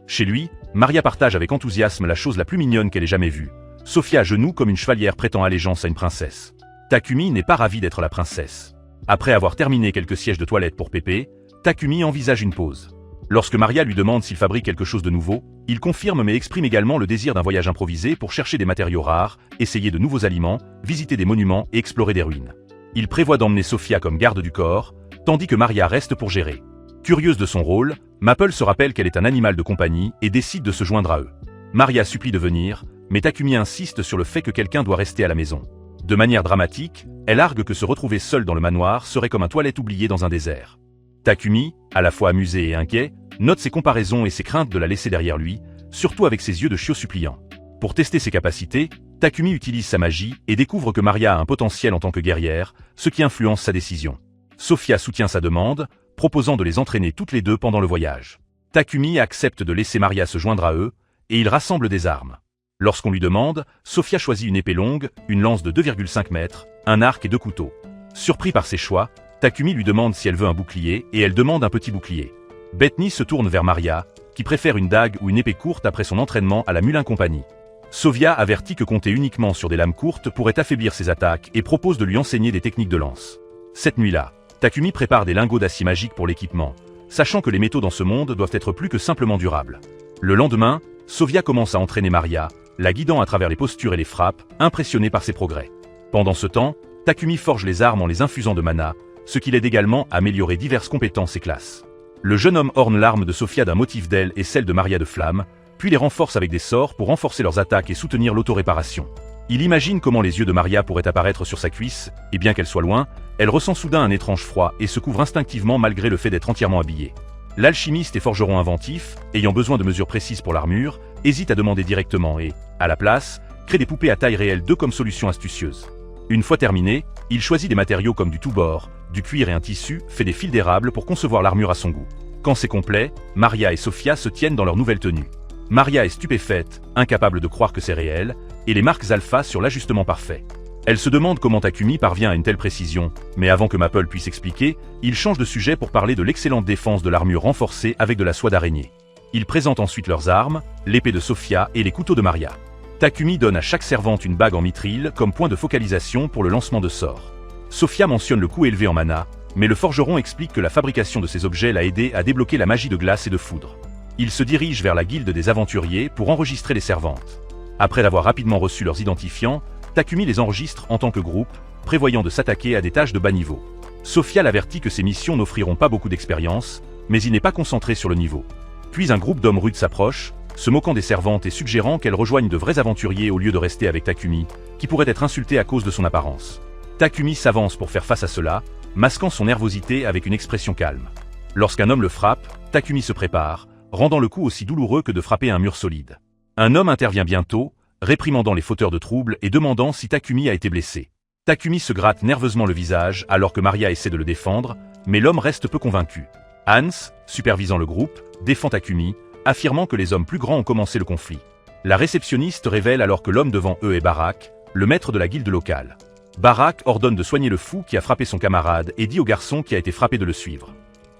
[SPEAKER 1] Chez lui, Maria partage avec enthousiasme la chose la plus mignonne qu'elle ait jamais vue. Sofia à genoux comme une chevalière prêtant allégeance à une princesse. Takumi n'est pas ravi d'être la princesse. Après avoir terminé quelques sièges de toilette pour Pépé, Takumi envisage une pause. Lorsque Maria lui demande s'il fabrique quelque chose de nouveau, il confirme mais exprime également le désir d'un voyage improvisé pour chercher des matériaux rares, essayer de nouveaux aliments, visiter des monuments et explorer des ruines. Il prévoit d'emmener Sofia comme garde du corps, tandis que Maria reste pour gérer. Curieuse de son rôle, Maple se rappelle qu'elle est un animal de compagnie et décide de se joindre à eux. Maria supplie de venir, mais Takumi insiste sur le fait que quelqu'un doit rester à la maison. De manière dramatique, elle argue que se retrouver seule dans le manoir serait comme un toilette oublié dans un désert. Takumi, à la fois amusé et inquiet, note ses comparaisons et ses craintes de la laisser derrière lui, surtout avec ses yeux de chiot suppliant. Pour tester ses capacités, Takumi utilise sa magie et découvre que Maria a un potentiel en tant que guerrière, ce qui influence sa décision. Sofia soutient sa demande, proposant de les entraîner toutes les deux pendant le voyage. Takumi accepte de laisser Maria se joindre à eux, et ils rassemblent des armes. Lorsqu'on lui demande, Sofia choisit une épée longue, une lance de 2,5 mètres, un arc et 2 couteaux. Surpris par ses choix, Takumi lui demande si elle veut un bouclier et elle demande un petit bouclier. Bethany se tourne vers Maria, qui préfère une dague ou une épée courte après son entraînement à la Mulin Company. Sofia avertit que compter uniquement sur des lames courtes pourrait affaiblir ses attaques et propose de lui enseigner des techniques de lance. Cette nuit-là, Takumi prépare des lingots d'acier magique pour l'équipement, sachant que les métaux dans ce monde doivent être plus que simplement durables. Le lendemain, Sofia commence à entraîner Maria, la guidant à travers les postures et les frappes, impressionnée par ses progrès. Pendant ce temps, Takumi forge les armes en les infusant de mana, ce qui l'aide également à améliorer diverses compétences et classes. Le jeune homme orne l'arme de Sophia d'un motif d'aile et celle de Maria de flamme, puis les renforce avec des sorts pour renforcer leurs attaques et soutenir l'autoréparation. Il imagine comment les yeux de Maria pourraient apparaître sur sa cuisse, et bien qu'elle soit loin, elle ressent soudain un étrange froid et se couvre instinctivement malgré le fait d'être entièrement habillée. L'alchimiste et forgeron inventif, ayant besoin de mesures précises pour l'armure, hésite à demander directement et, à la place, crée des poupées à taille réelle d'eux comme solution astucieuse. Une fois terminé, il choisit des matériaux comme du tout-bord, du cuir et un tissu, fait des fils d'érable pour concevoir l'armure à son goût. Quand c'est complet, Maria et Sophia se tiennent dans leur nouvelle tenue. Maria est stupéfaite, incapable de croire que c'est réel, et les marques alpha sur l'ajustement parfait. Elle se demande comment Takumi parvient à une telle précision, mais avant que Maple puisse expliquer, il change de sujet pour parler de l'excellente défense de l'armure renforcée avec de la soie d'araignée. Il présente ensuite leurs armes, l'épée de Sophia et les couteaux de Maria. Takumi donne à chaque servante une bague en mithril comme point de focalisation pour le lancement de sorts. Sophia mentionne le coût élevé en mana, mais le forgeron explique que la fabrication de ces objets l'a aidé à débloquer la magie de glace et de foudre. Il se dirige vers la guilde des aventuriers pour enregistrer les servantes. Après avoir rapidement reçu leurs identifiants, Takumi les enregistre en tant que groupe, prévoyant de s'attaquer à des tâches de bas niveau. Sophia l'avertit que ces missions n'offriront pas beaucoup d'expérience, mais il n'est pas concentré sur le niveau. Puis un groupe d'hommes rudes s'approche, se moquant des servantes et suggérant qu'elles rejoignent de vrais aventuriers au lieu de rester avec Takumi, qui pourrait être insulté à cause de son apparence. Takumi s'avance pour faire face à cela, masquant son nervosité avec une expression calme. Lorsqu'un homme le frappe, Takumi se prépare, rendant le coup aussi douloureux que de frapper un mur solide. Un homme intervient bientôt, réprimandant les fauteurs de troubles et demandant si Takumi a été blessé. Takumi se gratte nerveusement le visage alors que Maria essaie de le défendre, mais l'homme reste peu convaincu. Hans, supervisant le groupe, défend Takumi, affirmant que les hommes plus grands ont commencé le conflit. La réceptionniste révèle alors que l'homme devant eux est Barak, le maître de la guilde locale. Barak ordonne de soigner le fou qui a frappé son camarade et dit au garçon qui a été frappé de le suivre.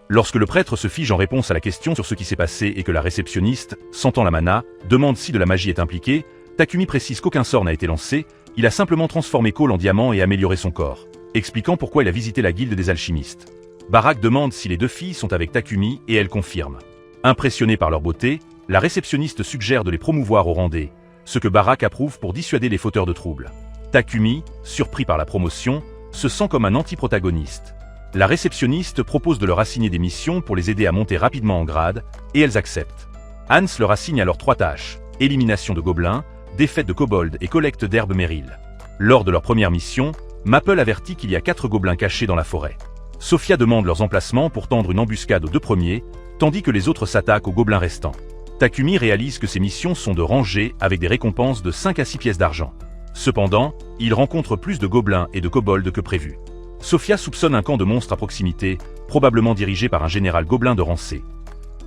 [SPEAKER 1] Lorsque le prêtre se fige en réponse à la question sur ce qui s'est passé et que la réceptionniste, sentant la mana, demande si de la magie est impliquée, Takumi précise qu'aucun sort n'a été lancé, il a simplement transformé Cole en diamant et amélioré son corps, expliquant pourquoi il a visité la guilde des alchimistes. Barak demande si les deux filles sont avec Takumi et elle confirme. Impressionnée par leur beauté, la réceptionniste suggère de les promouvoir au rang D, ce que Barak approuve pour dissuader les fauteurs de troubles. Takumi, surpris par la promotion, se sent comme un anti-protagoniste. La réceptionniste propose de leur assigner des missions pour les aider à monter rapidement en grade, et elles acceptent. Hans leur assigne alors 3 tâches, élimination de gobelins, défaite de kobolds et collecte d'herbes méril. Lors de leur première mission, Maple avertit qu'il y a 4 gobelins cachés dans la forêt. Sophia demande leurs emplacements pour tendre une embuscade aux 2 premiers, tandis que les autres s'attaquent aux gobelins restants. Takumi réalise que ces missions sont de rangée avec des récompenses de 5 à 6 pièces d'argent. Cependant, il rencontre plus de gobelins et de kobolds que prévu. Sophia soupçonne un camp de monstres à proximité, probablement dirigé par un général gobelin de Rancé.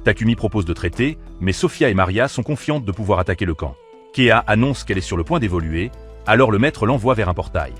[SPEAKER 1] Takumi propose de traiter, mais Sophia et Maria sont confiantes de pouvoir attaquer le camp. Kea annonce qu'elle est sur le point d'évoluer, alors le maître l'envoie vers un portail.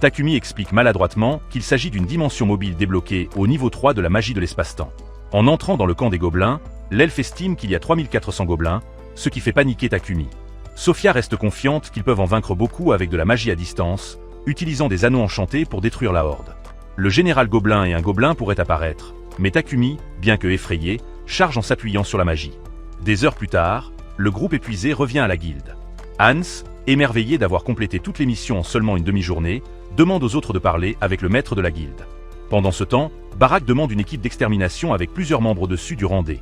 [SPEAKER 1] Takumi explique maladroitement qu'il s'agit d'une dimension mobile débloquée au niveau 3 de la magie de l'espace-temps. En entrant dans le camp des gobelins, l'elfe estime qu'il y a 3400 gobelins, ce qui fait paniquer Takumi. Sophia reste confiante qu'ils peuvent en vaincre beaucoup avec de la magie à distance, utilisant des anneaux enchantés pour détruire la horde. Le général gobelin et un gobelin pourraient apparaître, mais Takumi, bien que effrayé, charge en s'appuyant sur la magie. Des heures plus tard, le groupe épuisé revient à la guilde. Hans, émerveillé d'avoir complété toutes les missions en seulement une demi-journée, demande aux autres de parler avec le maître de la guilde. Pendant ce temps, Barak demande une équipe d'extermination avec plusieurs membres dessus du rang D.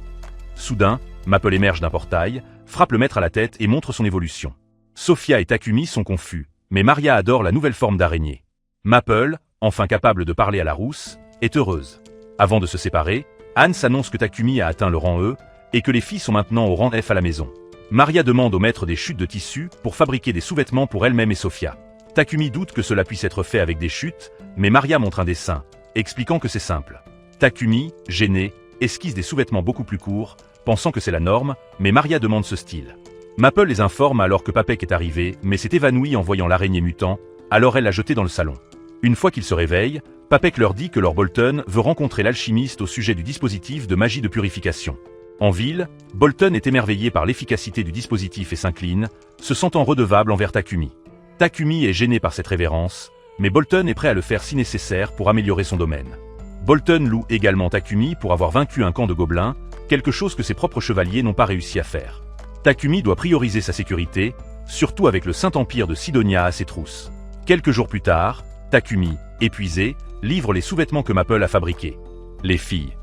[SPEAKER 1] Soudain, Maple émerge d'un portail, frappe le maître à la tête et montre son évolution. Sophia et Takumi sont confus, mais Maria adore la nouvelle forme d'araignée. Maple, enfin capable de parler à la rousse, est heureuse. Avant de se séparer, Hans annonce que Takumi a atteint le rang E et que les filles sont maintenant au rang F à la maison. Maria demande au maître des chutes de tissu pour fabriquer des sous-vêtements pour elle-même et Sophia. Takumi doute que cela puisse être fait avec des chutes, mais Maria montre un dessin, expliquant que c'est simple. Takumi, gêné, esquisse des sous-vêtements beaucoup plus courts, pensant que c'est la norme, mais Maria demande ce style. Maple les informe alors que Papek est arrivé, mais s'est évanoui en voyant l'araignée mutant, alors elle l'a jeté dans le salon. Une fois qu'ils se réveillent, Papek leur dit que Lord Bolton veut rencontrer l'alchimiste au sujet du dispositif de magie de purification. En ville, Bolton est émerveillé par l'efficacité du dispositif et s'incline, se sentant redevable envers Takumi. Takumi est gêné par cette révérence, mais Bolton est prêt à le faire si nécessaire pour améliorer son domaine. Bolton loue également Takumi pour avoir vaincu un camp de gobelins, quelque chose que ses propres chevaliers n'ont pas réussi à faire. Takumi doit prioriser sa sécurité, surtout avec le Saint-Empire de Sidonia à ses trousses. Quelques jours plus tard, Takumi, épuisé, livre les sous-vêtements que Maple a fabriqués. Les filles.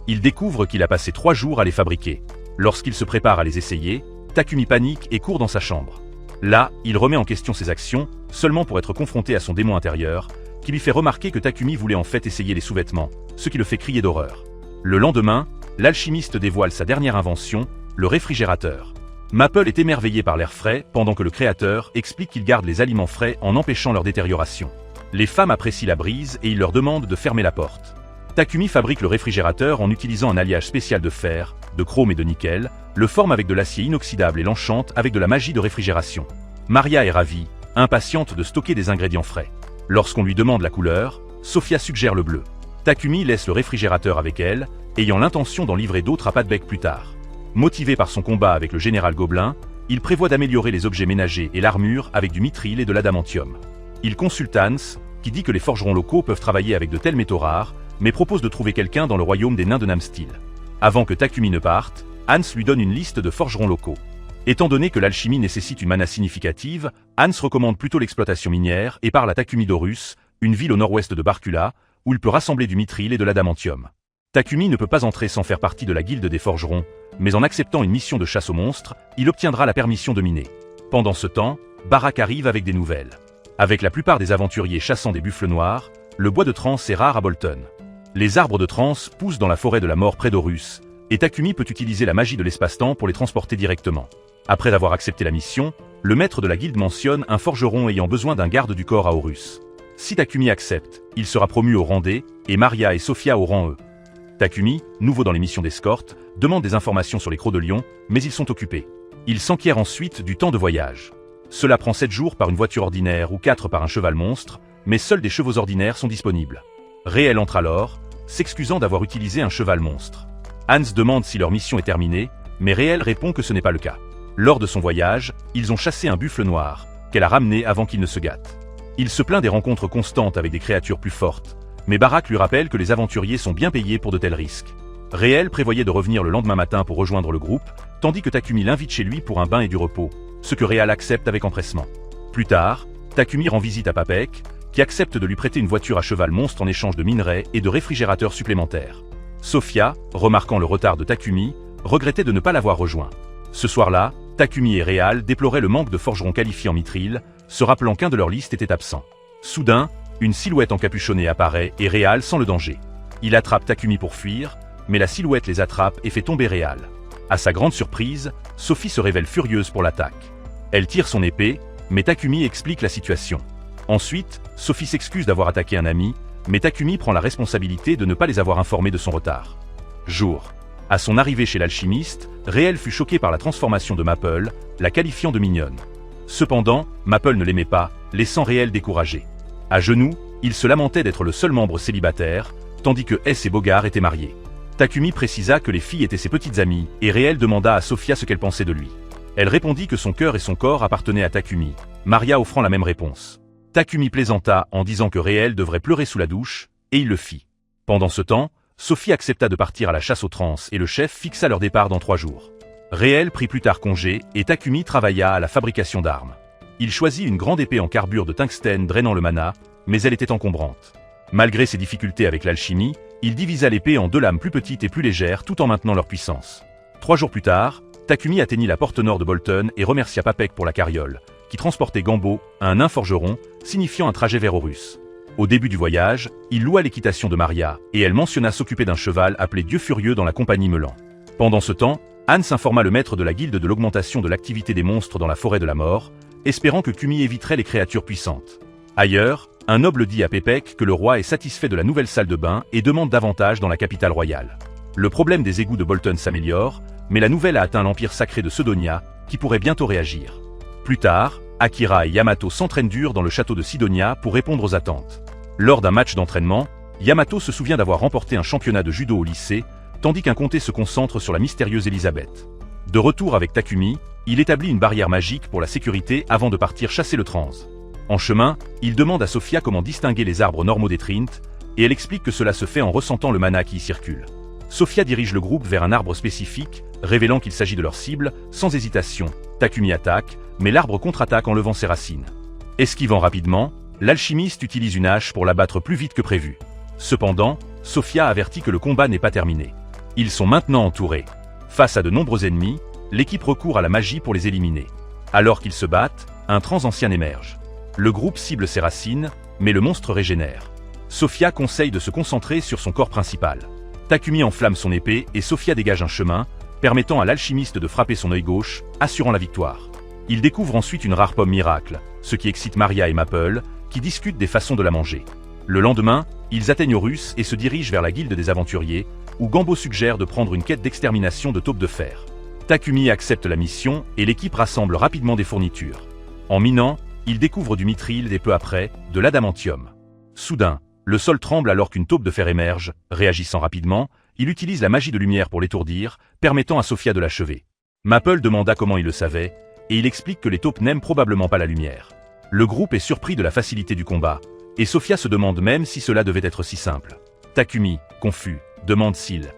[SPEAKER 1] Il découvre qu'il a passé 3 jours à les fabriquer. Lorsqu'il se prépare à les essayer, Takumi panique et court dans sa chambre. Là, il remet en question ses actions, seulement pour être confronté à son démon intérieur, qui lui fait remarquer que Takumi voulait en fait essayer les sous-vêtements, ce qui le fait crier d'horreur. Le lendemain, l'alchimiste dévoile sa dernière invention, le réfrigérateur. Maple est émerveillé par l'air frais, pendant que le créateur explique qu'il garde les aliments frais en empêchant leur détérioration. Les femmes apprécient la brise et il leur demande de fermer la porte. Takumi fabrique le réfrigérateur en utilisant un alliage spécial de fer, de chrome et de nickel, le forme avec de l'acier inoxydable et l'enchante avec de la magie de réfrigération. Maria est ravie, impatiente de stocker des ingrédients frais. Lorsqu'on lui demande la couleur, Sophia suggère le bleu. Takumi laisse le réfrigérateur avec elle, ayant l'intention d'en livrer d'autres à Patbeck plus tard. Motivé par son combat avec le général Gobelin, il prévoit d'améliorer les objets ménagers et l'armure avec du mithril et de l'adamantium. Il consulte Hans, qui dit que les forgerons locaux peuvent travailler avec de tels métaux rares, mais propose de trouver quelqu'un dans le royaume des nains de Namstil. Avant que Takumi ne parte, Hans lui donne une liste de forgerons locaux. Étant donné que l'alchimie nécessite une mana significative, Hans recommande plutôt l'exploitation minière et parle à Takumi d'Horus, une ville au nord-ouest de Barcula, où il peut rassembler du mithril et de l'adamantium. Takumi ne peut pas entrer sans faire partie de la guilde des forgerons, mais en acceptant une mission de chasse aux monstres, il obtiendra la permission de miner. Pendant ce temps, Barak arrive avec des nouvelles. Avec la plupart des aventuriers chassant des buffles noirs, le bois de trance est rare à Bolton. Les arbres de trance poussent dans la forêt de la mort près d'Horus, et Takumi peut utiliser la magie de l'espace-temps pour les transporter directement. Après avoir accepté la mission, le maître de la guilde mentionne un forgeron ayant besoin d'un garde du corps à Horus. Si Takumi accepte, il sera promu au rang D, et Maria et Sophia au rang E. Takumi, nouveau dans les missions d'escorte, demande des informations sur les crocs de lion, mais ils sont occupés. Il s'enquiert ensuite du temps de voyage. Cela prend 7 jours par une voiture ordinaire ou 4 par un cheval monstre, mais seuls des chevaux ordinaires sont disponibles. Réel entre alors, s'excusant d'avoir utilisé un cheval monstre. Hans demande si leur mission est terminée, mais Réel répond que ce n'est pas le cas. Lors de son voyage, ils ont chassé un buffle noir, qu'elle a ramené avant qu'il ne se gâte. Il se plaint des rencontres constantes avec des créatures plus fortes, mais Barak lui rappelle que les aventuriers sont bien payés pour de tels risques. Réel prévoyait de revenir le lendemain matin pour rejoindre le groupe, tandis que Takumi l'invite chez lui pour un bain et du repos, ce que Réal accepte avec empressement. Plus tard, Takumi rend visite à Papek, qui accepte de lui prêter une voiture à cheval monstre en échange de minerais et de réfrigérateurs supplémentaires. Sophia, remarquant le retard de Takumi, regrettait de ne pas l'avoir rejoint. Ce soir-là, Takumi et Réal déploraient le manque de forgerons qualifiés en mithril, se rappelant qu'un de leur liste était absent. Soudain, une silhouette encapuchonnée apparaît et Réal sent le danger. Il attrape Takumi pour fuir, mais la silhouette les attrape et fait tomber Réal. À sa grande surprise, Sophie se révèle furieuse pour l'attaque. Elle tire son épée, mais Takumi explique la situation. Ensuite, Sophie s'excuse d'avoir attaqué un ami, mais Takumi prend la responsabilité de ne pas les avoir informés de son retard. Jour. À son arrivée chez l'alchimiste, Réel fut choqué par la transformation de Maple, la qualifiant de mignonne. Cependant, Maple ne l'aimait pas, laissant Réel découragé. À genoux, il se lamentait d'être le seul membre célibataire, tandis que S et Bogart étaient mariés. Takumi précisa que les filles étaient ses petites amies, et Réel demanda à Sophia ce qu'elle pensait de lui. Elle répondit que son cœur et son corps appartenaient à Takumi, Maria offrant la même réponse. Takumi plaisanta en disant que Réel devrait pleurer sous la douche, et il le fit. Pendant ce temps, Sophie accepta de partir à la chasse aux trans et le chef fixa leur départ dans 3 jours. Réel prit plus tard congé et Takumi travailla à la fabrication d'armes. Il choisit une grande épée en carbure de tungstène drainant le mana, mais elle était encombrante. Malgré ses difficultés avec l'alchimie, il divisa l'épée en 2 lames plus petites et plus légères tout en maintenant leur puissance. 3 jours plus tard, Takumi atteignit la porte nord de Bolton et remercia Papek pour la carriole, qui transportait Gambo, un nain forgeron, signifiant un trajet vers Horus. Au début du voyage, il loua l'équitation de Maria, et elle mentionna s'occuper d'un cheval appelé Dieu Furieux dans la compagnie Melan. Pendant ce temps, Hans informa le maître de la guilde de l'augmentation de l'activité des monstres dans la forêt de la mort, espérant que Kumi éviterait les créatures puissantes. Ailleurs, un noble dit à Pepek que le roi est satisfait de la nouvelle salle de bain et demande davantage dans la capitale royale. Le problème des égouts de Bolton s'améliore, mais la nouvelle a atteint l'empire sacré de Sidonia, qui pourrait bientôt réagir. Plus tard, Akira et Yamato s'entraînent dur dans le château de Sidonia pour répondre aux attentes. Lors d'un match d'entraînement, Yamato se souvient d'avoir remporté un championnat de judo au lycée, tandis qu'un comté se concentre sur la mystérieuse Elisabeth. De retour avec Takumi, il établit une barrière magique pour la sécurité avant de partir chasser le trans. En chemin, il demande à Sophia comment distinguer les arbres normaux des Trint, et elle explique que cela se fait en ressentant le mana qui y circule. Sophia dirige le groupe vers un arbre spécifique, révélant qu'il s'agit de leur cible, sans hésitation. Takumi attaque, mais l'arbre contre-attaque en levant ses racines. Esquivant rapidement, L'alchimiste utilise une hache pour l'abattre plus vite que prévu. Cependant, Sophia avertit que le combat n'est pas terminé. Ils sont maintenant entourés. Face à de nombreux ennemis, l'équipe recourt à la magie pour les éliminer. Alors qu'ils se battent, un transancien émerge. Le groupe cible ses racines, mais le monstre régénère. Sophia conseille de se concentrer sur son corps principal. Takumi enflamme son épée et Sophia dégage un chemin, permettant à l'alchimiste de frapper son œil gauche, assurant la victoire. Il découvre ensuite une rare pomme miracle, ce qui excite Maria et Maple, qui discutent des façons de la manger. Le lendemain, ils atteignent Horus et se dirigent vers la guilde des aventuriers, où Gambo suggère de prendre une quête d'extermination de taupes de fer. Takumi accepte la mission et l'équipe rassemble rapidement des fournitures. En minant, ils découvrent du mithril et peu après, de l'adamantium. Soudain, le sol tremble alors qu'une taupe de fer émerge, réagissant rapidement, il utilise la magie de lumière pour l'étourdir, permettant à Sophia de l'achever. Maple demanda comment il le savait, et il explique que les taupes n'aiment probablement pas la lumière. Le groupe est surpris de la facilité du combat, et Sophia se demande même si cela devait être si simple. Takumi, confus, demande s'il.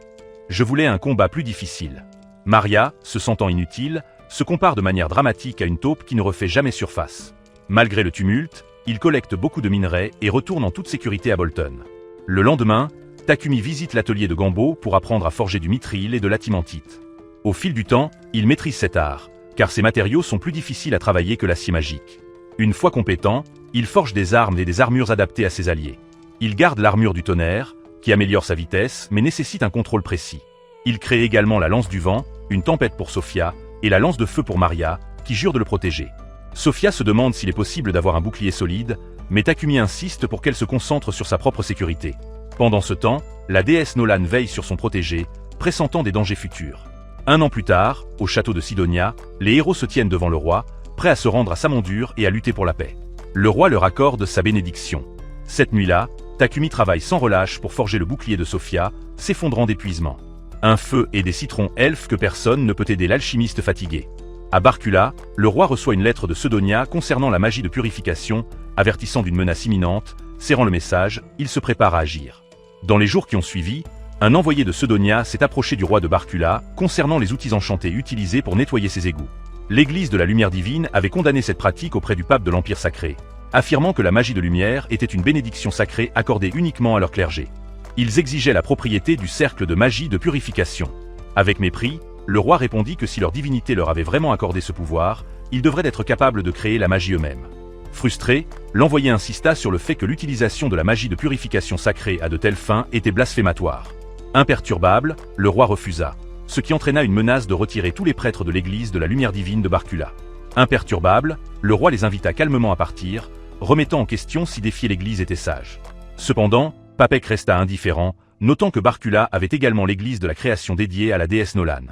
[SPEAKER 1] Je voulais un combat plus difficile. Maria, se sentant inutile, se compare de manière dramatique à une taupe qui ne refait jamais surface. Malgré le tumulte, il collecte beaucoup de minerais et retourne en toute sécurité à Bolton. Le lendemain, Takumi visite l'atelier de Gambo pour apprendre à forger du mithril et de l'atimantite. Au fil du temps, il maîtrise cet art, car ces matériaux sont plus difficiles à travailler que l'acier magique. Une fois compétent, il forge des armes et des armures adaptées à ses alliés. Il garde l'armure du tonnerre, qui améliore sa vitesse mais nécessite un contrôle précis. Il crée également la lance du vent, une tempête pour Sophia, et la lance de feu pour Maria, qui jure de le protéger. Sophia se demande s'il est possible d'avoir un bouclier solide, mais Takumi insiste pour qu'elle se concentre sur sa propre sécurité. Pendant ce temps, la déesse Nolan veille sur son protégé, pressentant des dangers futurs. Un an plus tard, au château de Sidonia, les héros se tiennent devant le roi, prêts à se rendre à Samandure et à lutter pour la paix. Le roi leur accorde sa bénédiction. Cette nuit-là, Takumi travaille sans relâche pour forger le bouclier de Sophia, s'effondrant d'épuisement. Un feu et des citrons elfes que personne ne peut aider l'alchimiste fatigué. À Barcula, le roi reçoit une lettre de Sedonia concernant la magie de purification, avertissant d'une menace imminente, serrant le message, il se prépare à agir. Dans les jours qui ont suivi, un envoyé de Sedonia s'est approché du roi de Barcula concernant les outils enchantés utilisés pour nettoyer ses égouts. L'Église de la Lumière Divine avait condamné cette pratique auprès du pape de l'Empire sacré, affirmant que la magie de lumière était une bénédiction sacrée accordée uniquement à leur clergé. Ils exigeaient la propriété du cercle de magie de purification. Avec mépris, le roi répondit que si leur divinité leur avait vraiment accordé ce pouvoir, ils devraient être capables de créer la magie eux-mêmes. Frustré, l'envoyé insista sur le fait que l'utilisation de la magie de purification sacrée à de telles fins était blasphématoire. Imperturbable, le roi refusa, ce qui entraîna une menace de retirer tous les prêtres de l'église de la lumière divine de Barcula. Imperturbable, le roi les invita calmement à partir, remettant en question si défier l'église était sage. Cependant, Papek resta indifférent, notant que Barcula avait également l'église de la création dédiée à la déesse Nolan.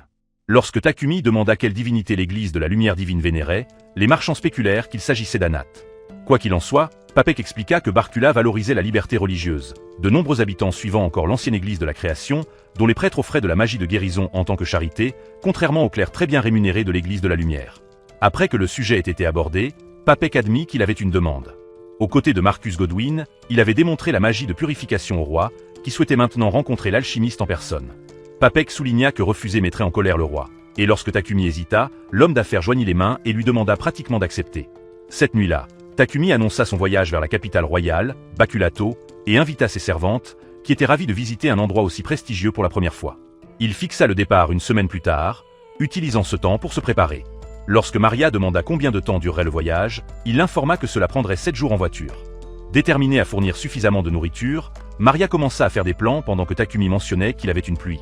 [SPEAKER 1] Lorsque Takumi demanda quelle divinité l'église de la lumière divine vénérait, les marchands spéculèrent qu'il s'agissait d'Anat. Quoi qu'il en soit, Papek expliqua que Barcula valorisait la liberté religieuse, de nombreux habitants suivant encore l'ancienne église de la création, dont les prêtres offraient de la magie de guérison en tant que charité, contrairement aux clercs très bien rémunérés de l'église de la lumière. Après que le sujet ait été abordé, Papek admit qu'il avait une demande. Aux côtés de Marcus Godwin, il avait démontré la magie de purification au roi, qui souhaitait maintenant rencontrer l'alchimiste en personne. Papek souligna que refuser mettrait en colère le roi, et lorsque Takumi hésita, l'homme d'affaires joignit les mains et lui demanda pratiquement d'accepter. Cette nuit-là, Takumi annonça son voyage vers la capitale royale, Bakulato, et invita ses servantes, qui étaient ravies de visiter un endroit aussi prestigieux pour la première fois. Il fixa le départ une semaine plus tard, utilisant ce temps pour se préparer. Lorsque Maria demanda combien de temps durerait le voyage, il l'informa que cela prendrait 7 jours en voiture. Déterminée à fournir suffisamment de nourriture, Maria commença à faire des plans pendant que Takumi mentionnait qu'il avait une pluie.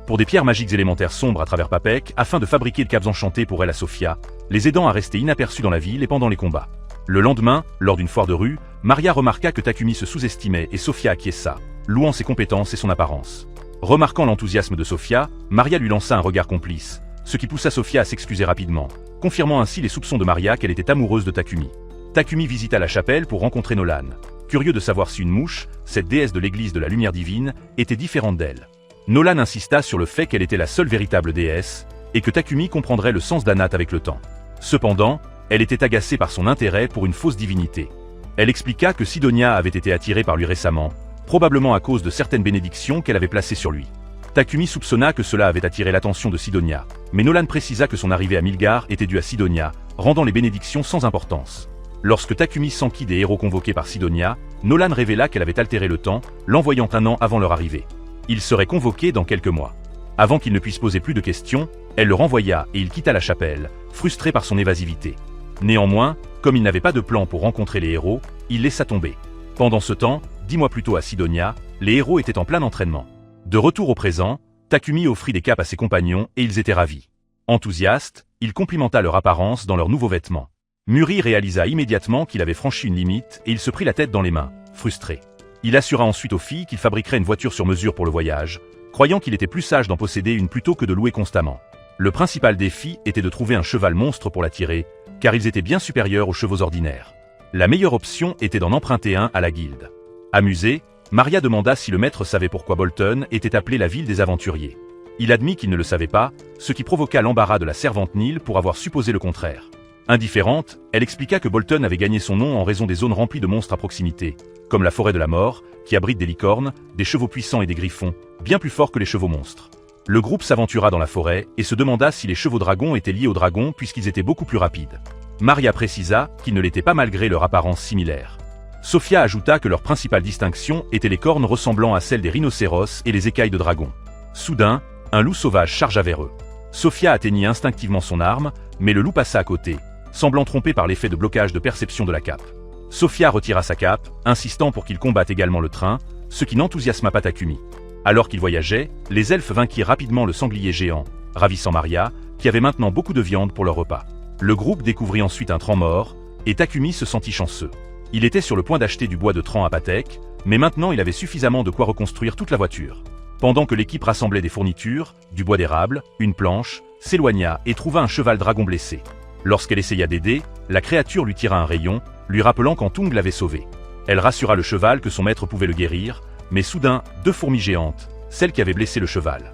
[SPEAKER 1] Pour des pierres magiques élémentaires sombres à travers Papek, afin de fabriquer de capes enchantées pour elle à Sophia, les aidant à rester inaperçus dans la ville et pendant les combats. Le lendemain, lors d'une foire de rue, Maria remarqua que Takumi se sous-estimait et Sophia acquiesça, louant ses compétences et son apparence. Remarquant l'enthousiasme de Sophia, Maria lui lança un regard complice, ce qui poussa Sophia à s'excuser rapidement, confirmant ainsi les soupçons de Maria qu'elle était amoureuse de Takumi. Takumi visita la chapelle pour rencontrer Nolan, curieux de savoir si une mouche, cette déesse de l'église de la lumière divine, était différente d'elle. Nolan insista sur le fait qu'elle était la seule véritable déesse, et que Takumi comprendrait le sens d'Anat avec le temps. Cependant, elle était agacée par son intérêt pour une fausse divinité. Elle expliqua que Sidonia avait été attirée par lui récemment, probablement à cause de certaines bénédictions qu'elle avait placées sur lui. Takumi soupçonna que cela avait attiré l'attention de Sidonia, mais Nolan précisa que son arrivée à Milgar était due à Sidonia, rendant les bénédictions sans importance. Lorsque Takumi s'enquit des héros convoqués par Sidonia, Nolan révéla qu'elle avait altéré le temps, l'envoyant un an avant leur arrivée. Il serait convoqué dans quelques mois. Avant qu'il ne puisse poser plus de questions, elle le renvoya et il quitta la chapelle, frustré par son évasivité. Néanmoins, comme il n'avait pas de plan pour rencontrer les héros, il laissa tomber. Pendant ce temps, 10 mois plus tôt à Sidonia, les héros étaient en plein entraînement. De retour au présent, Takumi offrit des capes à ses compagnons et ils étaient ravis. Enthousiaste, il complimenta leur apparence dans leurs nouveaux vêtements. Muri réalisa immédiatement qu'il avait franchi une limite et il se prit la tête dans les mains, frustré. Il assura ensuite aux filles qu'il fabriquerait une voiture sur mesure pour le voyage, croyant qu'il était plus sage d'en posséder une plutôt que de louer constamment. Le principal défi était de trouver un cheval monstre pour l'attirer, car ils étaient bien supérieurs aux chevaux ordinaires. La meilleure option était d'en emprunter un à la guilde. Amusée, Maria demanda si le maître savait pourquoi Bolton était appelée la ville des aventuriers. Il admit qu'il ne le savait pas, ce qui provoqua l'embarras de la servante Neil pour avoir supposé le contraire. Indifférente, elle expliqua que Bolton avait gagné son nom en raison des zones remplies de monstres à proximité, comme la forêt de la mort, qui abrite des licornes, des chevaux puissants et des griffons, bien plus forts que les chevaux monstres. Le groupe s'aventura dans la forêt et se demanda si les chevaux dragons étaient liés aux dragons puisqu'ils étaient beaucoup plus rapides. Maria précisa qu'ils ne l'étaient pas malgré leur apparence similaire. Sophia ajouta que leur principale distinction était les cornes ressemblant à celles des rhinocéros et les écailles de dragon. Soudain, un loup sauvage chargea vers eux. Sophia atteignit instinctivement son arme, mais le loup passa à côté, semblant trompé par l'effet de blocage de perception de la cape. Sophia retira sa cape, insistant pour qu'il combatte également le train, ce qui n'enthousiasma pas Takumi. Alors qu'ils voyageaient, les elfes vainquirent rapidement le sanglier géant, ravissant Maria, qui avait maintenant beaucoup de viande pour leur repas. Le groupe découvrit ensuite un tran mort, et Takumi se sentit chanceux. Il était sur le point d'acheter du bois de tran à Patek, mais maintenant il avait suffisamment de quoi reconstruire toute la voiture. Pendant que l'équipe rassemblait des fournitures, du bois d'érable, une planche, s'éloigna et trouva un cheval dragon blessé. Lorsqu'elle essaya d'aider, la créature lui tira un rayon, lui rappelant qu'Antung l'avait sauvé. Elle rassura le cheval que son maître pouvait le guérir, mais soudain, 2 fourmis géantes, celles qui avaient blessé le cheval.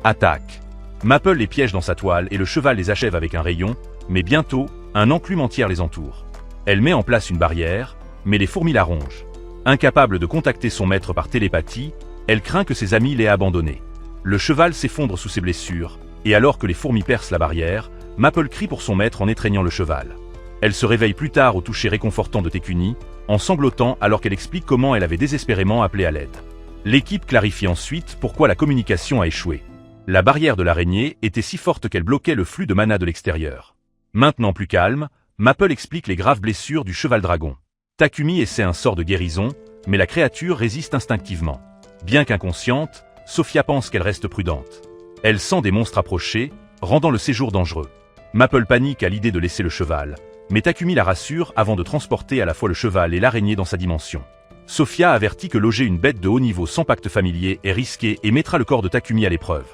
[SPEAKER 1] Attaque. Maple les piège dans sa toile et le cheval les achève avec un rayon, mais bientôt, un enclume entière les entoure. Elle met en place une barrière, mais les fourmis la rongent. Incapable de contacter son maître par télépathie, elle craint que ses amis l'aient abandonnée. Le cheval s'effondre sous ses blessures, et alors que les fourmis percent la barrière, Maple crie pour son maître en étreignant le cheval. Elle se réveille plus tard au toucher réconfortant de Tekuni, en sanglotant alors qu'elle explique comment elle avait désespérément appelé à l'aide. L'équipe clarifie ensuite pourquoi la communication a échoué. La barrière de l'araignée était si forte qu'elle bloquait le flux de mana de l'extérieur. Maintenant plus calme, Maple explique les graves blessures du cheval dragon. Takumi essaie un sort de guérison, mais la créature résiste instinctivement. Bien qu'inconsciente, Sophia pense qu'elle reste prudente. Elle sent des monstres approcher, rendant le séjour dangereux. Maple panique à l'idée de laisser le cheval, mais Takumi la rassure avant de transporter à la fois le cheval et l'araignée dans sa dimension. Sophia avertit que loger une bête de haut niveau sans pacte familier est risqué et mettra le corps de Takumi à l'épreuve.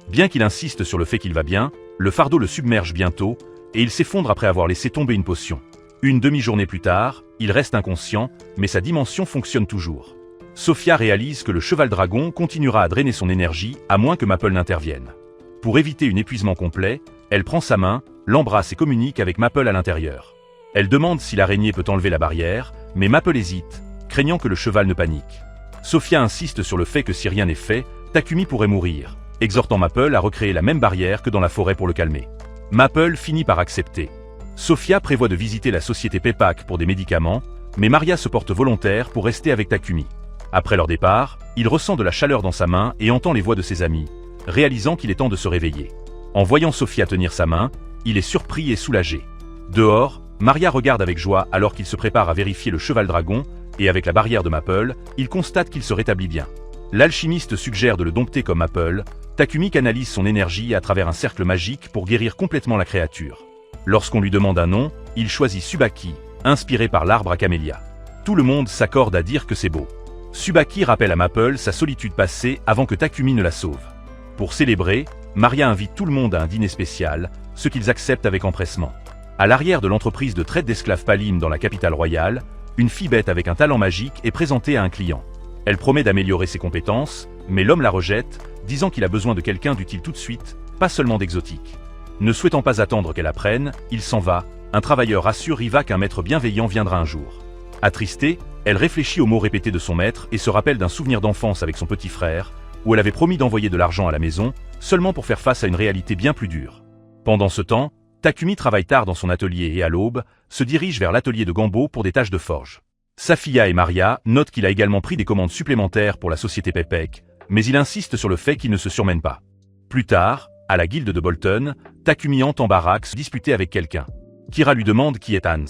[SPEAKER 1] Bien qu'il insiste sur le fait qu'il va bien, le fardeau le submerge bientôt, et il s'effondre après avoir laissé tomber une potion. Une demi-journée plus tard, il reste inconscient, mais sa dimension fonctionne toujours. Sophia réalise que le cheval dragon continuera à drainer son énergie à moins que Maple n'intervienne. Pour éviter un épuisement complet, elle prend sa main, l'embrasse et communique avec Maple à l'intérieur. Elle demande si l'araignée peut enlever la barrière, mais Maple hésite, craignant que le cheval ne panique. Sophia insiste sur le fait que si rien n'est fait, Takumi pourrait mourir, exhortant Maple à recréer la même barrière que dans la forêt pour le calmer. Maple finit par accepter. Sophia prévoit de visiter la société Pepak pour des médicaments, mais Maria se porte volontaire pour rester avec Takumi. Après leur départ, il ressent de la chaleur dans sa main et entend les voix de ses amis, réalisant qu'il est temps de se réveiller. En voyant Sophia tenir sa main, il est surpris et soulagé. Dehors, Maria regarde avec joie alors qu'il se prépare à vérifier le cheval dragon, et avec la barrière de Maple, il constate qu'il se rétablit bien. L'alchimiste suggère de le dompter comme Maple. Takumi canalise son énergie à travers un cercle magique pour guérir complètement la créature. Lorsqu'on lui demande un nom, il choisit Tsubaki, inspiré par l'arbre à camélia. Tout le monde s'accorde à dire que c'est beau. Tsubaki rappelle à Maple sa solitude passée avant que Takumi ne la sauve. Pour célébrer, Maria invite tout le monde à un dîner spécial, ce qu'ils acceptent avec empressement. À l'arrière de l'entreprise de traite d'esclaves Palim dans la capitale royale, une fille bête avec un talent magique est présentée à un client. Elle promet d'améliorer ses compétences, mais l'homme la rejette, disant qu'il a besoin de quelqu'un d'utile tout de suite, pas seulement d'exotique. Ne souhaitant pas attendre qu'elle apprenne, il s'en va. Un travailleur rassure Riva qu'un maître bienveillant viendra un jour. Attristée, elle réfléchit aux mots répétés de son maître et se rappelle d'un souvenir d'enfance avec son petit frère, où elle avait promis d'envoyer de l'argent à la maison, seulement pour faire face à une réalité bien plus dure. Pendant ce temps, Takumi travaille tard dans son atelier et à l'aube, se dirige vers l'atelier de Gambo pour des tâches de forge. Safia et Maria notent qu'il a également pris des commandes supplémentaires pour la société Pepek, mais il insiste sur le fait qu'il ne se surmène pas. Plus tard, à la guilde de Bolton, Takumi entend Barak se disputer avec quelqu'un. Kira lui demande qui est Hans,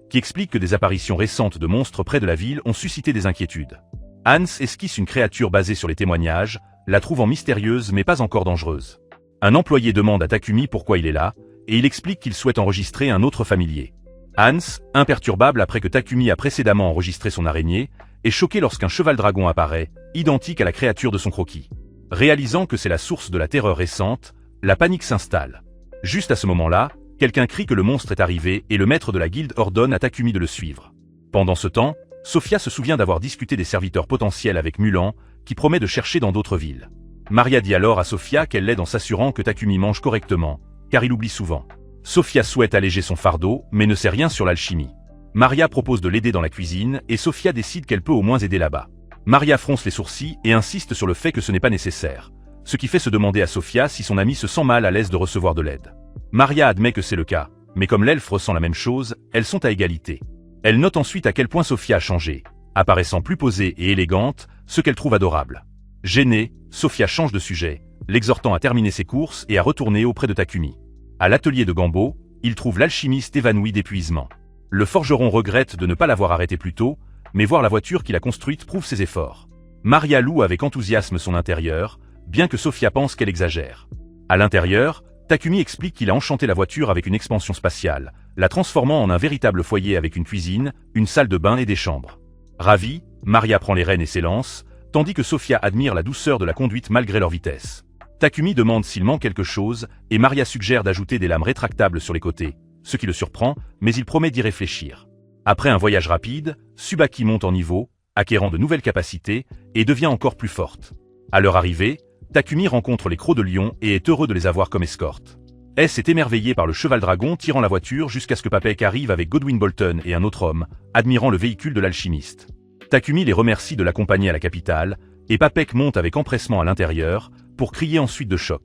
[SPEAKER 1] qui explique que des apparitions récentes de monstres près de la ville ont suscité des inquiétudes. Hans esquisse une créature basée sur les témoignages, la trouvant mystérieuse mais pas encore dangereuse. Un employé demande à Takumi pourquoi il est là, et il explique qu'il souhaite enregistrer un autre familier. Hans, imperturbable après que Takumi a précédemment enregistré son araignée, est choqué lorsqu'un cheval-dragon apparaît, identique à la créature de son croquis. Réalisant que c'est la source de la terreur récente, la panique s'installe. Juste à ce moment-là, quelqu'un crie que le monstre est arrivé et le maître de la guilde ordonne à Takumi de le suivre. Pendant ce temps, Sofia se souvient d'avoir discuté des serviteurs potentiels avec Mulan, qui promet de chercher dans d'autres villes. Maria dit alors à Sofia qu'elle l'aide en s'assurant que Takumi mange correctement, car il oublie souvent. Sofia souhaite alléger son fardeau, mais ne sait rien sur l'alchimie. Maria propose de l'aider dans la cuisine et Sofia décide qu'elle peut au moins aider là-bas. Maria fronce les sourcils et insiste sur le fait que ce n'est pas nécessaire, ce qui fait se demander à Sofia si son amie se sent mal à l'aise de recevoir de l'aide. Maria admet que c'est le cas, mais comme l'elfe ressent la même chose, elles sont à égalité. Elle note ensuite à quel point Sofia a changé, apparaissant plus posée et élégante, ce qu'elle trouve adorable. Gênée, Sofia change de sujet, l'exhortant à terminer ses courses et à retourner auprès de Takumi. À l'atelier de Gambo, il trouve l'alchimiste évanoui d'épuisement. Le forgeron regrette de ne pas l'avoir arrêté plus tôt, mais voir la voiture qu'il a construite prouve ses efforts. Maria loue avec enthousiasme son intérieur, bien que Sofia pense qu'elle exagère. À l'intérieur, Takumi explique qu'il a enchanté la voiture avec une expansion spatiale, la transformant en un véritable foyer avec une cuisine, une salle de bain et des chambres. Ravie, Maria prend les rênes et s'élance, tandis que Sofia admire la douceur de la conduite malgré leur vitesse. Takumi demande s'il manque quelque chose, et Maria suggère d'ajouter des lames rétractables sur les côtés, ce qui le surprend, mais il promet d'y réfléchir. Après un voyage rapide, Tsubaki monte en niveau, acquérant de nouvelles capacités, et devient encore plus forte. À leur arrivée, Takumi rencontre les crocs de lion et est heureux de les avoir comme escorte. S est émerveillé par le cheval-dragon tirant la voiture jusqu'à ce que Papek arrive avec Godwin Bolton et un autre homme, admirant le véhicule de l'alchimiste. Takumi les remercie de l'accompagner à la capitale, et Papek monte avec empressement à l'intérieur, pour crier ensuite de choc.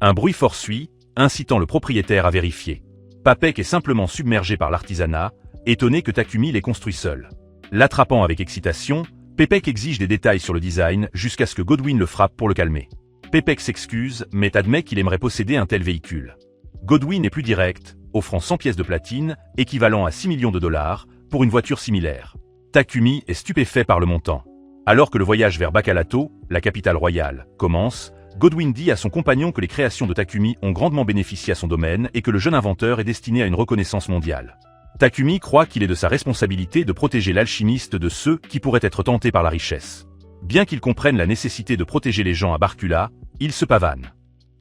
[SPEAKER 1] Un bruit fort suit, incitant le propriétaire à vérifier. Papek est simplement submergé par l'artisanat, étonné que Takumi l'ait construit seul. L'attrapant avec excitation, Papek exige des détails sur le design jusqu'à ce que Godwin le frappe pour le calmer. Papek s'excuse, mais admet qu'il aimerait posséder un tel véhicule. Godwin est plus direct, offrant 100 pièces de platine, équivalent à 6 millions de dollars, pour une voiture similaire. Takumi est stupéfait par le montant. Alors que le voyage vers Bakalato, la capitale royale, commence, Godwin dit à son compagnon que les créations de Takumi ont grandement bénéficié à son domaine et que le jeune inventeur est destiné à une reconnaissance mondiale. Takumi croit qu'il est de sa responsabilité de protéger l'alchimiste de ceux qui pourraient être tentés par la richesse. Bien qu'il comprenne la nécessité de protéger les gens à Barcula, il se pavane.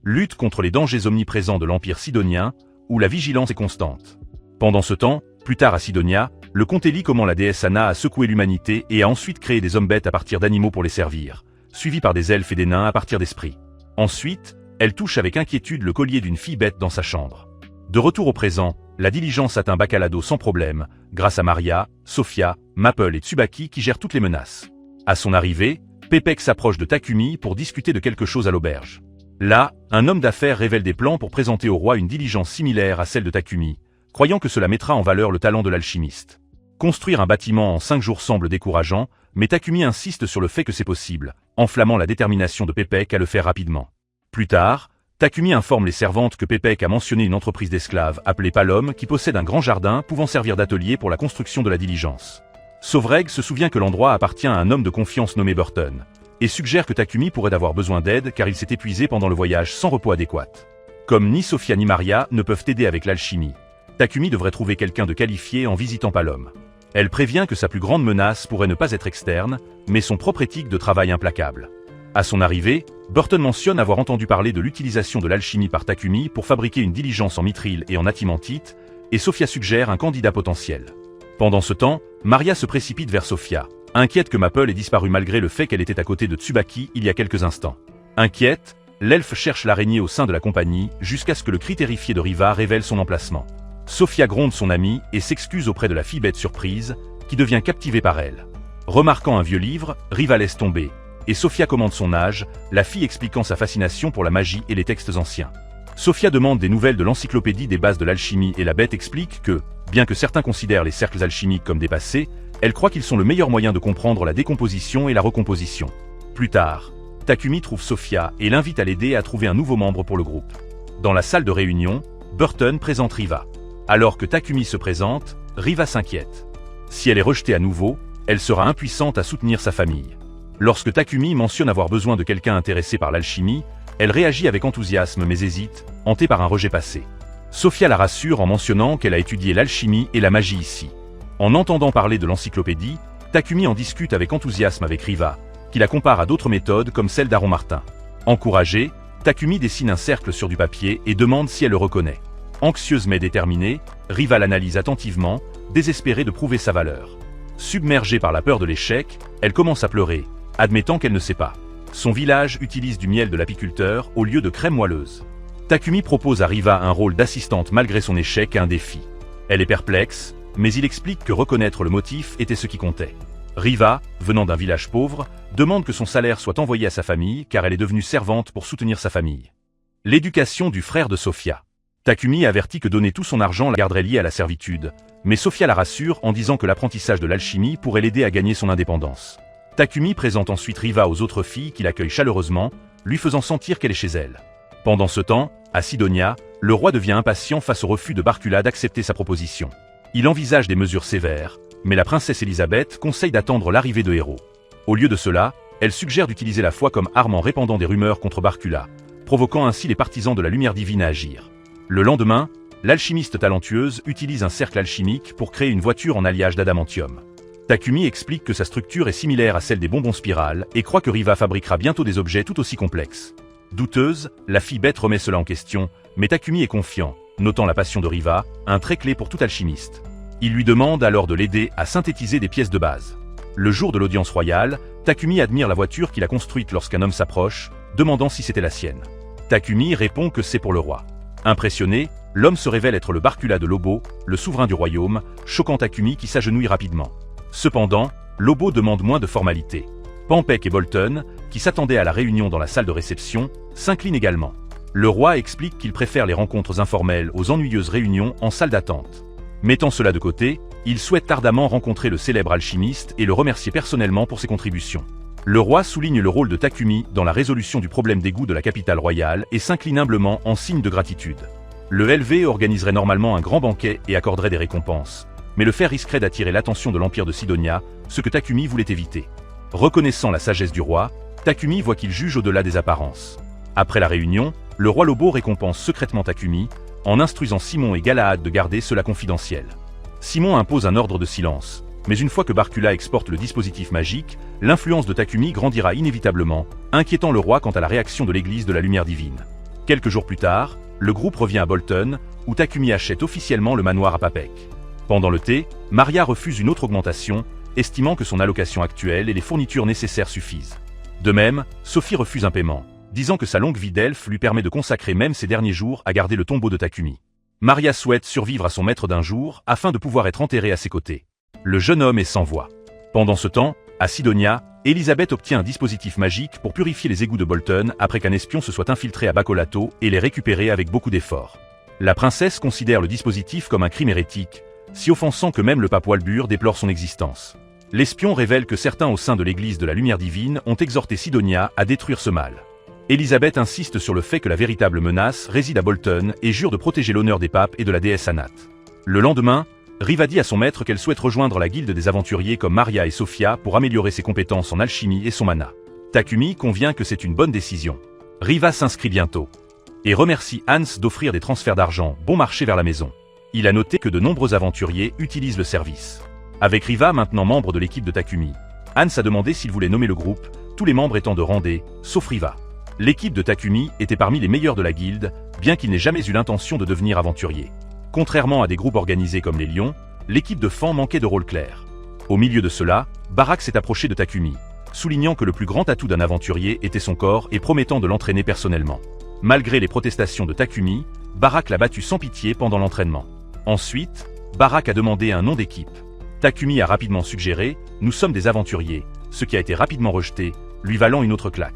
[SPEAKER 1] Lutte contre les dangers omniprésents de l'Empire sidonien, où la vigilance est constante. Pendant ce temps, plus tard à Sidonia, le conte lit comment la déesse Anna a secoué l'humanité et a ensuite créé des hommes bêtes à partir d'animaux pour les servir, suivis par des elfes et des nains à partir d'esprits. Ensuite, elle touche avec inquiétude le collier d'une fille bête dans sa chambre. De retour au présent, la diligence atteint Bakalado sans problème, grâce à Maria, Sofia, Maple et Tsubaki qui gèrent toutes les menaces. À son arrivée, Papek s'approche de Takumi pour discuter de quelque chose à l'auberge. Là, un homme d'affaires révèle des plans pour présenter au roi une diligence similaire à celle de Takumi, croyant que cela mettra en valeur le talent de l'alchimiste. Construire un bâtiment en 5 jours semble décourageant, mais Takumi insiste sur le fait que c'est possible, enflammant la détermination de Papek à le faire rapidement. Plus tard, Takumi informe les servantes que Papek a mentionné une entreprise d'esclaves appelée Palom qui possède un grand jardin pouvant servir d'atelier pour la construction de la diligence. Sovreg se souvient que l'endroit appartient à un homme de confiance nommé Burton, et suggère que Takumi pourrait avoir besoin d'aide car il s'est épuisé pendant le voyage sans repos adéquat. Comme ni Sofia ni Maria ne peuvent aider avec l'alchimie, Takumi devrait trouver quelqu'un de qualifié en visitant Palom. Elle prévient que sa plus grande menace pourrait ne pas être externe, mais son propre éthique de travail implacable. À son arrivée, Burton mentionne avoir entendu parler de l'utilisation de l'alchimie par Takumi pour fabriquer une diligence en mithril et en atimantite, et Sofia suggère un candidat potentiel. Pendant ce temps, Maria se précipite vers Sofia, inquiète que Maple ait disparu malgré le fait qu'elle était à côté de Tsubaki il y a quelques instants. Inquiète, l'elfe cherche l'araignée au sein de la compagnie jusqu'à ce que le cri terrifié de Riva révèle son emplacement. Sofia gronde son amie et s'excuse auprès de la fille bête surprise, qui devient captivée par elle. Remarquant un vieux livre, Riva laisse tomber, et Sofia commande son âge, la fille expliquant sa fascination pour la magie et les textes anciens. Sophia demande des nouvelles de l'encyclopédie des bases de l'alchimie et la bête explique que, bien que certains considèrent les cercles alchimiques comme dépassés, elle croit qu'ils sont le meilleur moyen de comprendre la décomposition et la recomposition. Plus tard, Takumi trouve Sophia et l'invite à l'aider à trouver un nouveau membre pour le groupe. Dans la salle de réunion, Burton présente Riva. Alors que Takumi se présente, Riva s'inquiète. Si elle est rejetée à nouveau, elle sera impuissante à soutenir sa famille. Lorsque Takumi mentionne avoir besoin de quelqu'un intéressé par l'alchimie, elle réagit avec enthousiasme mais hésite, hantée par un rejet passé. Sophia la rassure en mentionnant qu'elle a étudié l'alchimie et la magie ici. En entendant parler de l'encyclopédie, Takumi en discute avec enthousiasme avec Riva, qui la compare à d'autres méthodes comme celle d'Aaron Martin. Encouragée, Takumi dessine un cercle sur du papier et demande si elle le reconnaît. Anxieuse mais déterminée, Riva l'analyse attentivement, désespérée de prouver sa valeur. Submergée par la peur de l'échec, elle commence à pleurer, admettant qu'elle ne sait pas. Son village utilise du miel de l'apiculteur au lieu de crème moelleuse. Takumi propose à Riva un rôle d'assistante malgré son échec et un défi. Elle est perplexe, mais il explique que reconnaître le motif était ce qui comptait. Riva, venant d'un village pauvre, demande que son salaire soit envoyé à sa famille car elle est devenue servante pour soutenir sa famille. L'éducation du frère de Sophia. Takumi avertit que donner tout son argent la garderait liée à la servitude, mais Sophia la rassure en disant que l'apprentissage de l'alchimie pourrait l'aider à gagner son indépendance. Takumi présente ensuite Riva aux autres filles qui l'accueillent chaleureusement, lui faisant sentir qu'elle est chez elle. Pendant ce temps, à Sidonia, le roi devient impatient face au refus de Barcula d'accepter sa proposition. Il envisage des mesures sévères, mais la princesse Elisabeth conseille d'attendre l'arrivée de héros. Au lieu de cela, elle suggère d'utiliser la foi comme arme en répandant des rumeurs contre Barcula, provoquant ainsi les partisans de la lumière divine à agir. Le lendemain, l'alchimiste talentueuse utilise un cercle alchimique pour créer une voiture en alliage d'adamantium. Takumi explique que sa structure est similaire à celle des bonbons spirales et croit que Riva fabriquera bientôt des objets tout aussi complexes. Douteuse, la fille bête remet cela en question, mais Takumi est confiant, notant la passion de Riva, un trait clé pour tout alchimiste. Il lui demande alors de l'aider à synthétiser des pièces de base. Le jour de l'audience royale, Takumi admire la voiture qu'il a construite lorsqu'un homme s'approche, demandant si c'était la sienne. Takumi répond que c'est pour le roi. Impressionné, l'homme se révèle être le Barcula de Lobo, le souverain du royaume, choquant Takumi qui s'agenouille rapidement. Cependant, Lobo demande moins de formalités. Pampek et Bolton, qui s'attendaient à la réunion dans la salle de réception, s'inclinent également. Le roi explique qu'il préfère les rencontres informelles aux ennuyeuses réunions en salle d'attente. Mettant cela de côté, il souhaite ardemment rencontrer le célèbre alchimiste et le remercier personnellement pour ses contributions. Le roi souligne le rôle de Takumi dans la résolution du problème d'égout de la capitale royale et s'incline humblement en signe de gratitude. Le LV organiserait normalement un grand banquet et accorderait des récompenses, mais le faire risquerait d'attirer l'attention de l'Empire de Sidonia, ce que Takumi voulait éviter. Reconnaissant la sagesse du roi, Takumi voit qu'il juge au-delà des apparences. Après la réunion, le roi Lobo récompense secrètement Takumi, en instruisant Simon et Galahad de garder cela confidentiel. Simon impose un ordre de silence, mais une fois que Barcula exporte le dispositif magique, l'influence de Takumi grandira inévitablement, inquiétant le roi quant à la réaction de l'église de la lumière divine. Quelques jours plus tard, le groupe revient à Bolton, où Takumi achète officiellement le manoir à Papek. Pendant le thé, Maria refuse une autre augmentation, estimant que son allocation actuelle et les fournitures nécessaires suffisent. De même, Sophie refuse un paiement, disant que sa longue vie d'elfe lui permet de consacrer même ses derniers jours à garder le tombeau de Takumi. Maria souhaite survivre à son maître d'un jour afin de pouvoir être enterrée à ses côtés. Le jeune homme est sans voix. Pendant ce temps, à Sidonia, Elisabeth obtient un dispositif magique pour purifier les égouts de Bolton après qu'un espion se soit infiltré à Bacolato et les récupérer avec beaucoup d'efforts. La princesse considère le dispositif comme un crime hérétique, si offensant que même le pape Walbur déplore son existence. L'espion révèle que certains au sein de l'église de la lumière divine ont exhorté Sidonia à détruire ce mal. Elisabeth insiste sur le fait que la véritable menace réside à Bolton et jure de protéger l'honneur des papes et de la déesse Anat. Le lendemain, Riva dit à son maître qu'elle souhaite rejoindre la guilde des aventuriers comme Maria et Sophia pour améliorer ses compétences en alchimie et son mana. Takumi convient que c'est une bonne décision. Riva s'inscrit bientôt et remercie Hans d'offrir des transferts d'argent bon marché vers la maison. Il a noté que de nombreux aventuriers utilisent le service. Avec Riva maintenant membre de l'équipe de Takumi, Hans a demandé s'il voulait nommer le groupe, tous les membres étant de Randé, sauf Riva. L'équipe de Takumi était parmi les meilleurs de la guilde, bien qu'il n'ait jamais eu l'intention de devenir aventurier. Contrairement à des groupes organisés comme les Lions, l'équipe de Fan manquait de rôle clair. Au milieu de cela, Barak s'est approché de Takumi, soulignant que le plus grand atout d'un aventurier était son corps et promettant de l'entraîner personnellement. Malgré les protestations de Takumi, Barak l'a battu sans pitié pendant l'entraînement. Ensuite, Barak a demandé un nom d'équipe. Takumi a rapidement suggéré « Nous sommes des aventuriers », ce qui a été rapidement rejeté, lui valant une autre claque.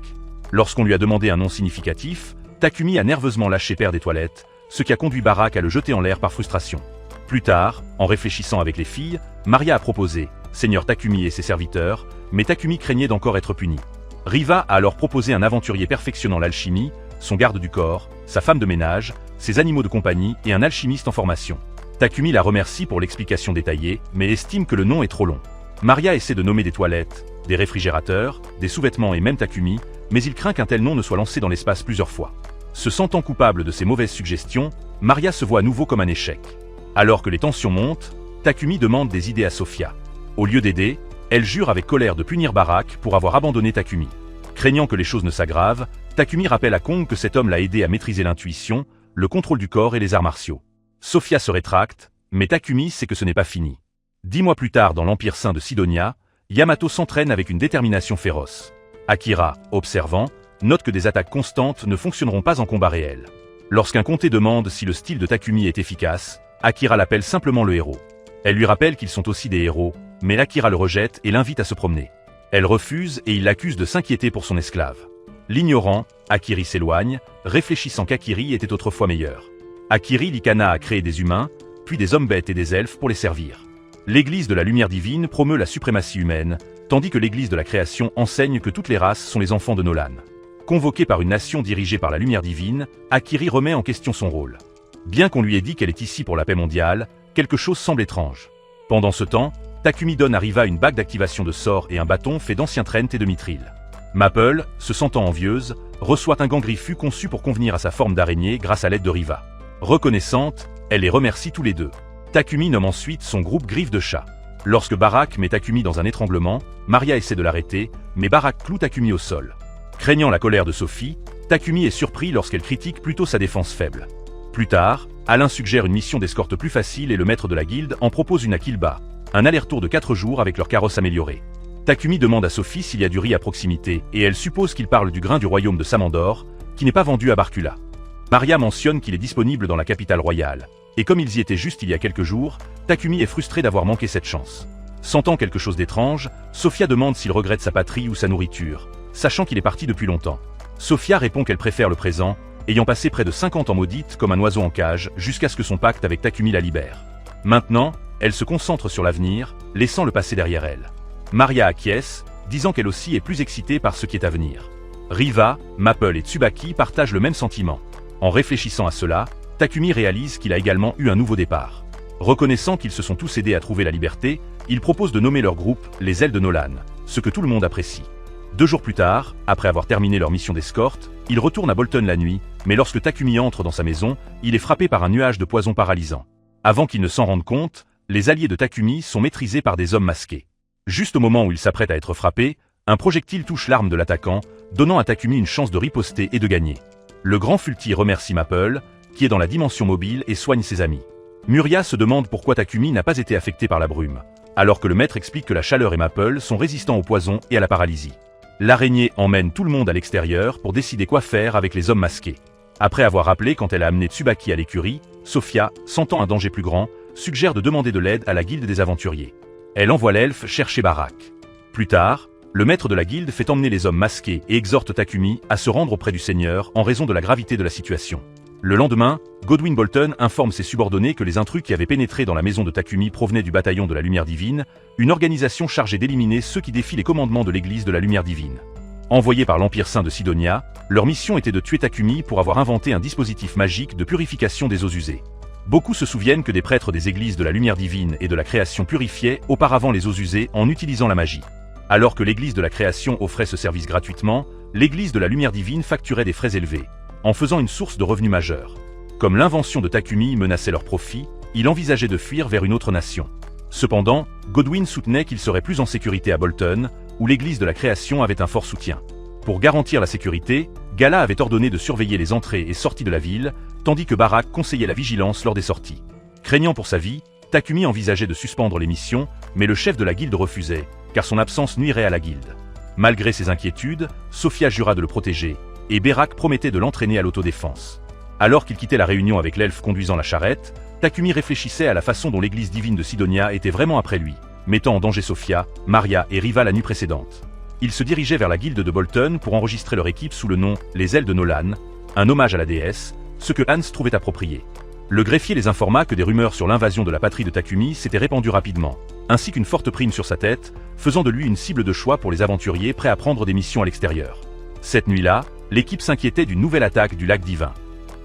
[SPEAKER 1] Lorsqu'on lui a demandé un nom significatif, Takumi a nerveusement lâché Père des toilettes, ce qui a conduit Barak à le jeter en l'air par frustration. Plus tard, en réfléchissant avec les filles, Maria a proposé « Seigneur Takumi et ses serviteurs », mais Takumi craignait d'encore être puni. Riva a alors proposé un aventurier perfectionnant l'alchimie, son garde du corps, sa femme de ménage, ses animaux de compagnie et un alchimiste en formation. Takumi la remercie pour l'explication détaillée, mais estime que le nom est trop long. Maria essaie de nommer des toilettes, des réfrigérateurs, des sous-vêtements et même Takumi, mais il craint qu'un tel nom ne soit lancé dans l'espace plusieurs fois. Se sentant coupable de ses mauvaises suggestions, Maria se voit à nouveau comme un échec. Alors que les tensions montent, Takumi demande des idées à Sofia. Au lieu d'aider, elle jure avec colère de punir Barak pour avoir abandonné Takumi. Craignant que les choses ne s'aggravent, Takumi rappelle à Kong que cet homme l'a aidé à maîtriser l'intuition, le contrôle du corps et les arts martiaux. Sofia se rétracte, mais Takumi sait que ce n'est pas fini. 10 mois plus tard dans l'Empire Saint de Sidonia, Yamato s'entraîne avec une détermination féroce. Akira, observant, note que des attaques constantes ne fonctionneront pas en combat réel. Lorsqu'un comté demande si le style de Takumi est efficace, Akira l'appelle simplement le héros. Elle lui rappelle qu'ils sont aussi des héros, mais Akira le rejette et l'invite à se promener. Elle refuse et il l'accuse de s'inquiéter pour son esclave. L'ignorant, Akiri s'éloigne, réfléchissant qu'Akiri était autrefois meilleur. Akiri l'Ikana a créé des humains, puis des hommes-bêtes et des elfes pour les servir. L'Église de la Lumière Divine promeut la suprématie humaine, tandis que l'Église de la Création enseigne que toutes les races sont les enfants de Nolan. Convoqué par une nation dirigée par la Lumière Divine, Akiri remet en question son rôle. Bien qu'on lui ait dit qu'elle est ici pour la paix mondiale, quelque chose semble étrange. Pendant ce temps, Takumi donne à Riva une bague d'activation de sort et un bâton fait d'ancien Trent et de mithril. Maple, se sentant envieuse, reçoit un gant griffu conçu pour convenir à sa forme d'araignée grâce à l'aide de Riva. Reconnaissante, elle les remercie tous les deux. Takumi nomme ensuite son groupe Griffe de chat. Lorsque Barak met Takumi dans un étranglement, Maria essaie de l'arrêter, mais Barak cloue Takumi au sol. Craignant la colère de Sophie, Takumi est surpris lorsqu'elle critique plutôt sa défense faible. Plus tard, Alain suggère une mission d'escorte plus facile et le maître de la guilde en propose une à Kilba, un aller-retour de 4 jours avec leur carrosse améliorée. Takumi demande à Sophie s'il y a du riz à proximité et elle suppose qu'il parle du grain du royaume de Samandor, qui n'est pas vendu à Barcula. Maria mentionne qu'il est disponible dans la capitale royale, et comme ils y étaient juste il y a quelques jours, Takumi est frustré d'avoir manqué cette chance. Sentant quelque chose d'étrange, Sophia demande s'il regrette sa patrie ou sa nourriture, sachant qu'il est parti depuis longtemps. Sophia répond qu'elle préfère le présent, ayant passé près de 50 ans maudite comme un oiseau en cage jusqu'à ce que son pacte avec Takumi la libère. Maintenant, elle se concentre sur l'avenir, laissant le passé derrière elle. Maria acquiesce, disant qu'elle aussi est plus excitée par ce qui est à venir. Riva, Maple et Tsubaki partagent le même sentiment. En réfléchissant à cela, Takumi réalise qu'il a également eu un nouveau départ. Reconnaissant qu'ils se sont tous aidés à trouver la liberté, il propose de nommer leur groupe les Ailes de Nolan, ce que tout le monde apprécie. 2 jours plus tard, après avoir terminé leur mission d'escorte, ils retournent à Bolton la nuit, mais lorsque Takumi entre dans sa maison, il est frappé par un nuage de poison paralysant. Avant qu'il ne s'en rende compte, les alliés de Takumi sont maîtrisés par des hommes masqués. Juste au moment où il s'apprête à être frappé, un projectile touche l'arme de l'attaquant, donnant à Takumi une chance de riposter et de gagner. Le grand Fulti remercie Maple, qui est dans la dimension mobile et soigne ses amis. Muria se demande pourquoi Takumi n'a pas été affecté par la brume, alors que le maître explique que la chaleur et Maple sont résistants au poison et à la paralysie. L'araignée emmène tout le monde à l'extérieur pour décider quoi faire avec les hommes masqués. Après avoir rappelé quand elle a amené Tsubaki à l'écurie, Sophia, sentant un danger plus grand, suggère de demander de l'aide à la guilde des aventuriers. Elle envoie l'elfe chercher Barak. Plus tard, le maître de la guilde fait emmener les hommes masqués et exhorte Takumi à se rendre auprès du seigneur en raison de la gravité de la situation. Le lendemain, Godwin Bolton informe ses subordonnés que les intrus qui avaient pénétré dans la maison de Takumi provenaient du bataillon de la Lumière Divine, une organisation chargée d'éliminer ceux qui défient les commandements de l'Église de la Lumière Divine. Envoyés par l'Empire Saint de Sidonia, leur mission était de tuer Takumi pour avoir inventé un dispositif magique de purification des eaux usées. Beaucoup se souviennent que des prêtres des églises de la Lumière Divine et de la Création purifiaient auparavant les eaux usées en utilisant la magie. Alors que l'Église de la Création offrait ce service gratuitement, l'Église de la Lumière Divine facturait des frais élevés, en faisant une source de revenus majeure. Comme l'invention de Takumi menaçait leurs profits, il envisageait de fuir vers une autre nation. Cependant, Godwin soutenait qu'il serait plus en sécurité à Bolton, où l'Église de la Création avait un fort soutien. Pour garantir la sécurité, Gala avait ordonné de surveiller les entrées et sorties de la ville, tandis que Barak conseillait la vigilance lors des sorties. Craignant pour sa vie, Takumi envisageait de suspendre les missions, mais le chef de la guilde refusait, car son absence nuirait à la guilde. Malgré ses inquiétudes, Sophia jura de le protéger, et Barak promettait de l'entraîner à l'autodéfense. Alors qu'il quittait la réunion avec l'elfe conduisant la charrette, Takumi réfléchissait à la façon dont l'église divine de Sidonia était vraiment après lui, mettant en danger Sophia, Maria et Riva la nuit précédente. Il se dirigeait vers la guilde de Bolton pour enregistrer leur équipe sous le nom « Les Ailes de Nolan », un hommage à la déesse, ce que Hans trouvait approprié. Le greffier les informa que des rumeurs sur l'invasion de la patrie de Takumi s'étaient répandues rapidement, ainsi qu'une forte prime sur sa tête, faisant de lui une cible de choix pour les aventuriers prêts à prendre des missions à l'extérieur. Cette nuit-là, l'équipe s'inquiétait d'une nouvelle attaque du lac divin.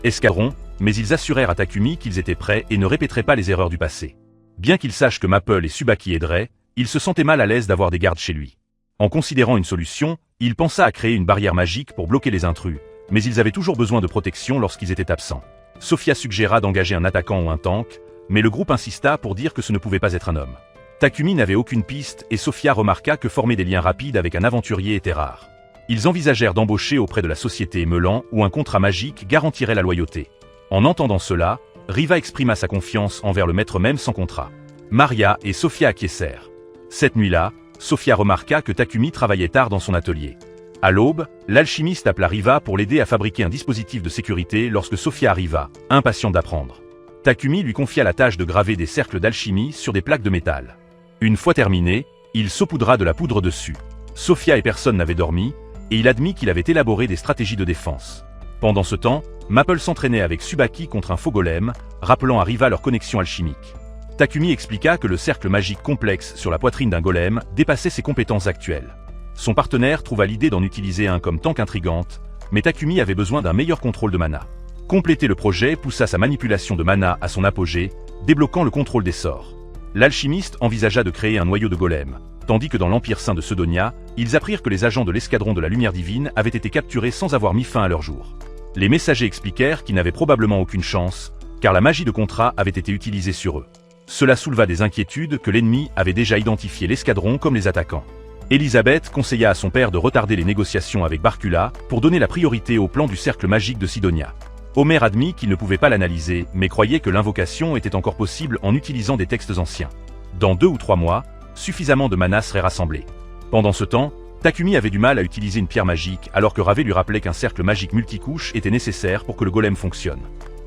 [SPEAKER 1] Escadron, mais ils assurèrent à Takumi qu'ils étaient prêts et ne répéteraient pas les erreurs du passé. Bien qu'il sache que Maple et Tsubaki aideraient, il se sentait mal à l'aise d'avoir des gardes chez lui. En considérant une solution, il pensa à créer une barrière magique pour bloquer les intrus, mais ils avaient toujours besoin de protection lorsqu'ils étaient absents. Sophia suggéra d'engager un attaquant ou un tank, mais le groupe insista pour dire que ce ne pouvait pas être un homme. Takumi n'avait aucune piste et Sophia remarqua que former des liens rapides avec un aventurier était rare. Ils envisagèrent d'embaucher auprès de la société Melan où un contrat magique garantirait la loyauté. En entendant cela, Riva exprima sa confiance envers le maître même sans contrat. Maria et Sophia acquiescèrent. Cette nuit-là, Sophia remarqua que Takumi travaillait tard dans son atelier. À l'aube, l'alchimiste appela Riva pour l'aider à fabriquer un dispositif de sécurité lorsque Sophia arriva, impatiente d'apprendre. Takumi lui confia la tâche de graver des cercles d'alchimie sur des plaques de métal. Une fois terminé, il saupoudra de la poudre dessus. Sophia et personne n'avaient dormi, et il admit qu'il avait élaboré des stratégies de défense. Pendant ce temps, Maple s'entraînait avec Tsubaki contre un faux golem, rappelant à Riva leur connexion alchimique. Takumi expliqua que le cercle magique complexe sur la poitrine d'un golem dépassait ses compétences actuelles. Son partenaire trouva l'idée d'en utiliser un comme tank intrigante, mais Takumi avait besoin d'un meilleur contrôle de mana. Compléter le projet poussa sa manipulation de mana à son apogée, débloquant le contrôle des sorts. L'alchimiste envisagea de créer un noyau de golem, tandis que dans l'Empire Saint de Sedonia, ils apprirent que les agents de l'escadron de la Lumière Divine avaient été capturés sans avoir mis fin à leur jour. Les messagers expliquèrent qu'ils n'avaient probablement aucune chance, car la magie de contrat avait été utilisée sur eux. Cela souleva des inquiétudes que l'ennemi avait déjà identifié l'escadron comme les attaquants. Elisabeth conseilla à son père de retarder les négociations avec Barcula pour donner la priorité au plan du cercle magique de Sidonia. Homer admit qu'il ne pouvait pas l'analyser, mais croyait que l'invocation était encore possible en utilisant des textes anciens. Dans 2 ou 3 mois, suffisamment de mana serait rassemblé. Pendant ce temps, Takumi avait du mal à utiliser une pierre magique alors que Ravé lui rappelait qu'un cercle magique multicouche était nécessaire pour que le golem fonctionne.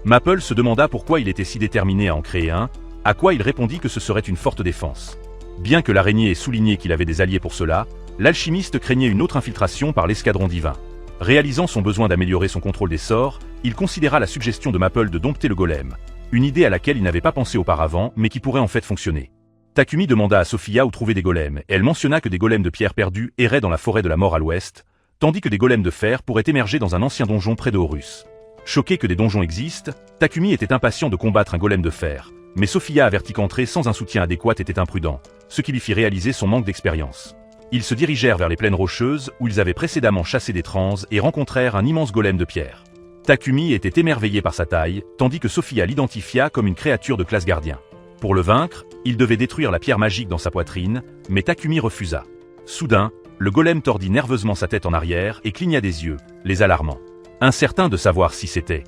[SPEAKER 1] Maple se demanda pourquoi il était si déterminé à en créer un, à quoi il répondit que ce serait une forte défense. Bien que l'araignée ait souligné qu'il avait des alliés pour cela, l'alchimiste craignait une autre infiltration par l'escadron divin. Réalisant son besoin d'améliorer son contrôle des sorts, il considéra la suggestion de Maple de dompter le golem, une idée à laquelle il n'avait pas pensé auparavant mais qui pourrait en fait fonctionner. Takumi demanda à Sophia où trouver des golems, et elle mentionna que des golems de pierre perdus erraient dans la forêt de la mort à l'ouest, tandis que des golems de fer pourraient émerger dans un ancien donjon près de Horus. Choqué que des donjons existent, Takumi était impatient de combattre un golem de fer, mais Sophia avertit qu'entrer sans un soutien adéquat était imprudent, ce qui lui fit réaliser son manque d'expérience. Ils se dirigèrent vers les plaines rocheuses où ils avaient précédemment chassé des trans et rencontrèrent un immense golem de pierre. Takumi était émerveillé par sa taille, tandis que Sophia l'identifia comme une créature de classe gardien. Pour le vaincre, il devait détruire la pierre magique dans sa poitrine, mais Takumi refusa. Soudain, le golem tordit nerveusement sa tête en arrière et cligna des yeux, les alarmant. Incertain de savoir si c'était.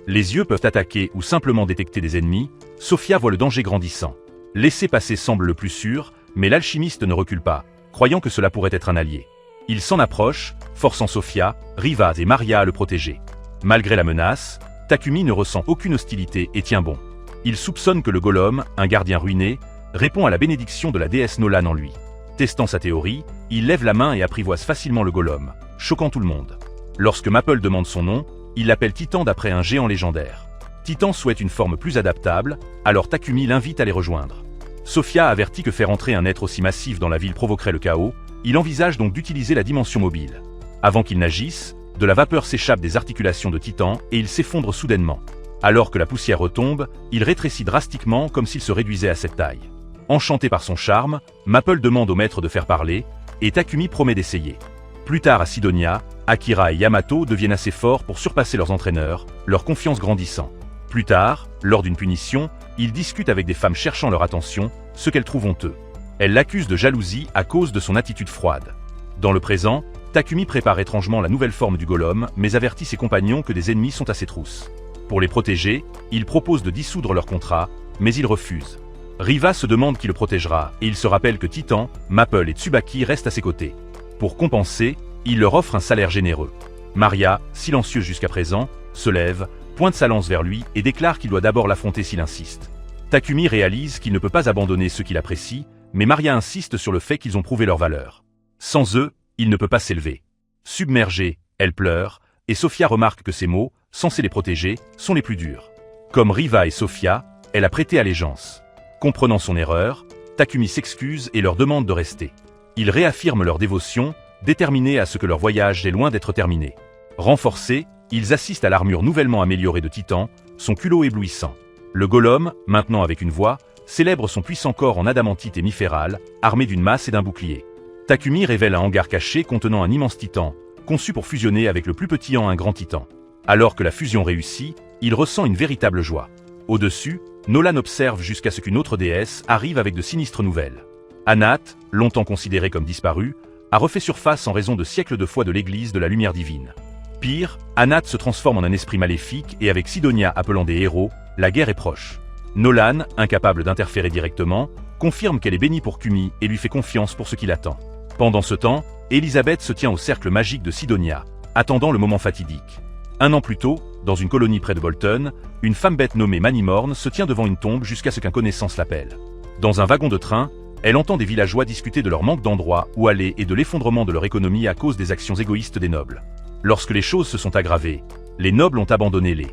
[SPEAKER 1] Les yeux peuvent attaquer ou simplement détecter des ennemis, Sophia voit le danger grandissant. Laisser passer semble le plus sûr, mais l'alchimiste ne recule pas, croyant que cela pourrait être un allié. Il s'en approche, forçant Sophia, Riva et Maria à le protéger. Malgré la menace, Takumi ne ressent aucune hostilité et tient bon. Il soupçonne que le golem, un gardien ruiné, répond à la bénédiction de la déesse Nolan en lui. Testant sa théorie, il lève la main et apprivoise facilement le golem, choquant tout le monde. Lorsque Maple demande son nom, il l'appelle Titan d'après un géant légendaire. Titan souhaite une forme plus adaptable, alors Takumi l'invite à les rejoindre. Sophia avertit que faire entrer un être aussi massif dans la ville provoquerait le chaos, il envisage donc d'utiliser la dimension mobile. Avant qu'il n'agisse, de la vapeur s'échappe des articulations de Titan et il s'effondre soudainement. Alors que la poussière retombe, il rétrécit drastiquement comme s'il se réduisait à cette taille. Enchanté par son charme, Maple demande au maître de faire parler, et Takumi promet d'essayer. Plus tard à Sidonia, Akira et Yamato deviennent assez forts pour surpasser leurs entraîneurs, leur confiance grandissant. Plus tard, lors d'une punition, ils discutent avec des femmes cherchant leur attention, ce qu'elles trouvent honteux. Elles l'accusent de jalousie à cause de son attitude froide. Dans le présent, Takumi prépare étrangement la nouvelle forme du golem, mais avertit ses compagnons que des ennemis sont à ses trousses. Pour les protéger, il propose de dissoudre leur contrat, mais ils refusent. Riva se demande qui le protégera, et il se rappelle que Titan, Maple et Tsubaki restent à ses côtés. Pour compenser, il leur offre un salaire généreux. Maria, silencieuse jusqu'à présent, se lève, pointe sa lance vers lui et déclare qu'il doit d'abord l'affronter s'il insiste. Takumi réalise qu'il ne peut pas abandonner ceux qu'il apprécie, mais Maria insiste sur le fait qu'ils ont prouvé leur valeur. Sans eux, il ne peut pas s'élever. Submergée, elle pleure, et Sophia remarque que ses mots, censés les protéger, sont les plus durs. Comme Riva et Sophia, elle a prêté allégeance. Comprenant son erreur, Takumi s'excuse et leur demande de rester. Ils réaffirment leur dévotion, déterminés à ce que leur voyage est loin d'être terminé. Renforcés, ils assistent à l'armure nouvellement améliorée de Titan, son culot éblouissant. Le golem, maintenant avec une voix, célèbre son puissant corps en adamantite et miféral, armé d'une masse et d'un bouclier. Takumi révèle un hangar caché contenant un immense titan, conçu pour fusionner avec le plus petit en un grand titan. Alors que la fusion réussit, il ressent une véritable joie. Au-dessus, Nolan observe jusqu'à ce qu'une autre déesse arrive avec de sinistres nouvelles. Anat, longtemps considérée comme disparue, a refait surface en raison de siècles de foi de l'église de la lumière divine. Pire, Anat se transforme en un esprit maléfique et avec Sidonia appelant des héros, la guerre est proche. Nolan, incapable d'interférer directement, confirme qu'elle est bénie pour Kumi et lui fait confiance pour ce qui l'attend. Pendant ce temps, Elisabeth se tient au cercle magique de Sidonia, attendant le moment fatidique. Un an plus tôt, dans une colonie près de Bolton, une femme bête nommée Manimorn se tient devant une tombe jusqu'à ce qu'un connaissance l'appelle. Dans un wagon de train, elle entend des villageois discuter de leur manque d'endroits où aller et de l'effondrement de leur économie à cause des actions égoïstes des nobles. Lorsque les choses se sont aggravées, les nobles ont abandonné les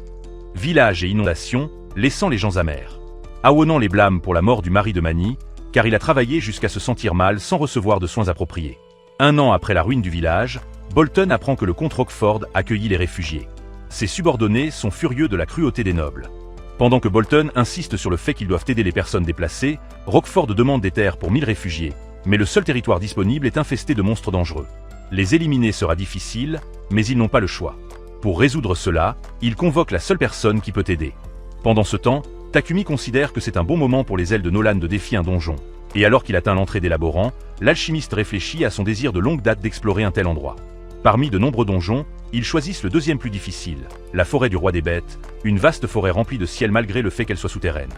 [SPEAKER 1] villages et inondations, laissant les gens amers. Aonan les blâme pour la mort du mari de Mani, car il a travaillé jusqu'à se sentir mal sans recevoir de soins appropriés. Un an après la ruine du village, Bolton apprend que le comte Rockford accueillit les réfugiés. Ses subordonnés sont furieux de la cruauté des nobles. Pendant que Bolton insiste sur le fait qu'ils doivent aider les personnes déplacées, Rockford demande des terres pour 1000 réfugiés, mais le seul territoire disponible est infesté de monstres dangereux. Les éliminer sera difficile, mais ils n'ont pas le choix. Pour résoudre cela, ils convoquent la seule personne qui peut aider. Pendant ce temps, Takumi considère que c'est un bon moment pour les ailes de Nolan de défier un donjon, et alors qu'il atteint l'entrée d'élaborant, l'alchimiste réfléchit à son désir de longue date d'explorer un tel endroit. Parmi de nombreux donjons, ils choisissent le deuxième plus difficile, la forêt du roi des bêtes, une vaste forêt remplie de ciel malgré le fait qu'elle soit souterraine.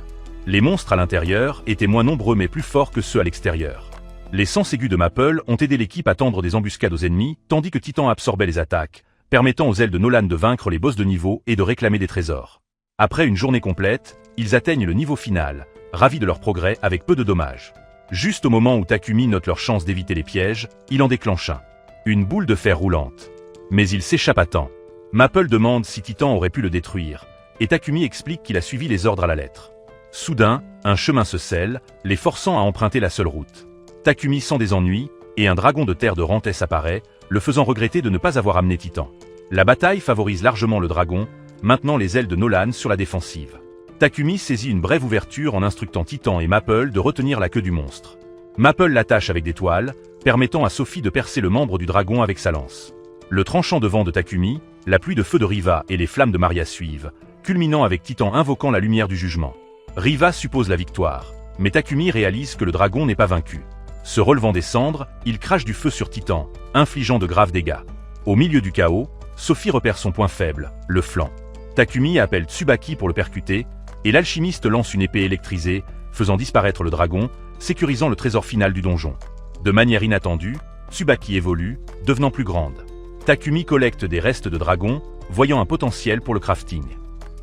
[SPEAKER 1] Les monstres à l'intérieur étaient moins nombreux mais plus forts que ceux à l'extérieur. Les sens aigus de Maple ont aidé l'équipe à tendre des embuscades aux ennemis, tandis que Titan absorbait les attaques, permettant aux ailes de Nolan de vaincre les boss de niveau et de réclamer des trésors. Après une journée complète, ils atteignent le niveau final, ravis de leur progrès avec peu de dommages. Juste au moment où Takumi note leur chance d'éviter les pièges, il en déclenche un. Une boule de fer roulante. Mais il s'échappe à temps. Maple demande si Titan aurait pu le détruire, et Takumi explique qu'il a suivi les ordres à la lettre. Soudain, un chemin se scelle, les forçant à emprunter la seule route. Takumi sent des ennuis, et un dragon de terre de Rantès apparaît, le faisant regretter de ne pas avoir amené Titan. La bataille favorise largement le dragon, maintenant les ailes de Nolan sur la défensive. Takumi saisit une brève ouverture en instructant Titan et Maple de retenir la queue du monstre. Maple l'attache avec des toiles, permettant à Sophie de percer le membre du dragon avec sa lance. Le tranchant de vent de Takumi, la pluie de feu de Riva et les flammes de Maria suivent, culminant avec Titan invoquant la lumière du jugement. Riva suppose la victoire, mais Takumi réalise que le dragon n'est pas vaincu. Se relevant des cendres, il crache du feu sur Titan, infligeant de graves dégâts. Au milieu du chaos, Sophie repère son point faible, le flanc. Takumi appelle Tsubaki pour le percuter, et l'alchimiste lance une épée électrisée, faisant disparaître le dragon, sécurisant le trésor final du donjon. De manière inattendue, Tsubaki évolue, devenant plus grande. Takumi collecte des restes de dragon, voyant un potentiel pour le crafting.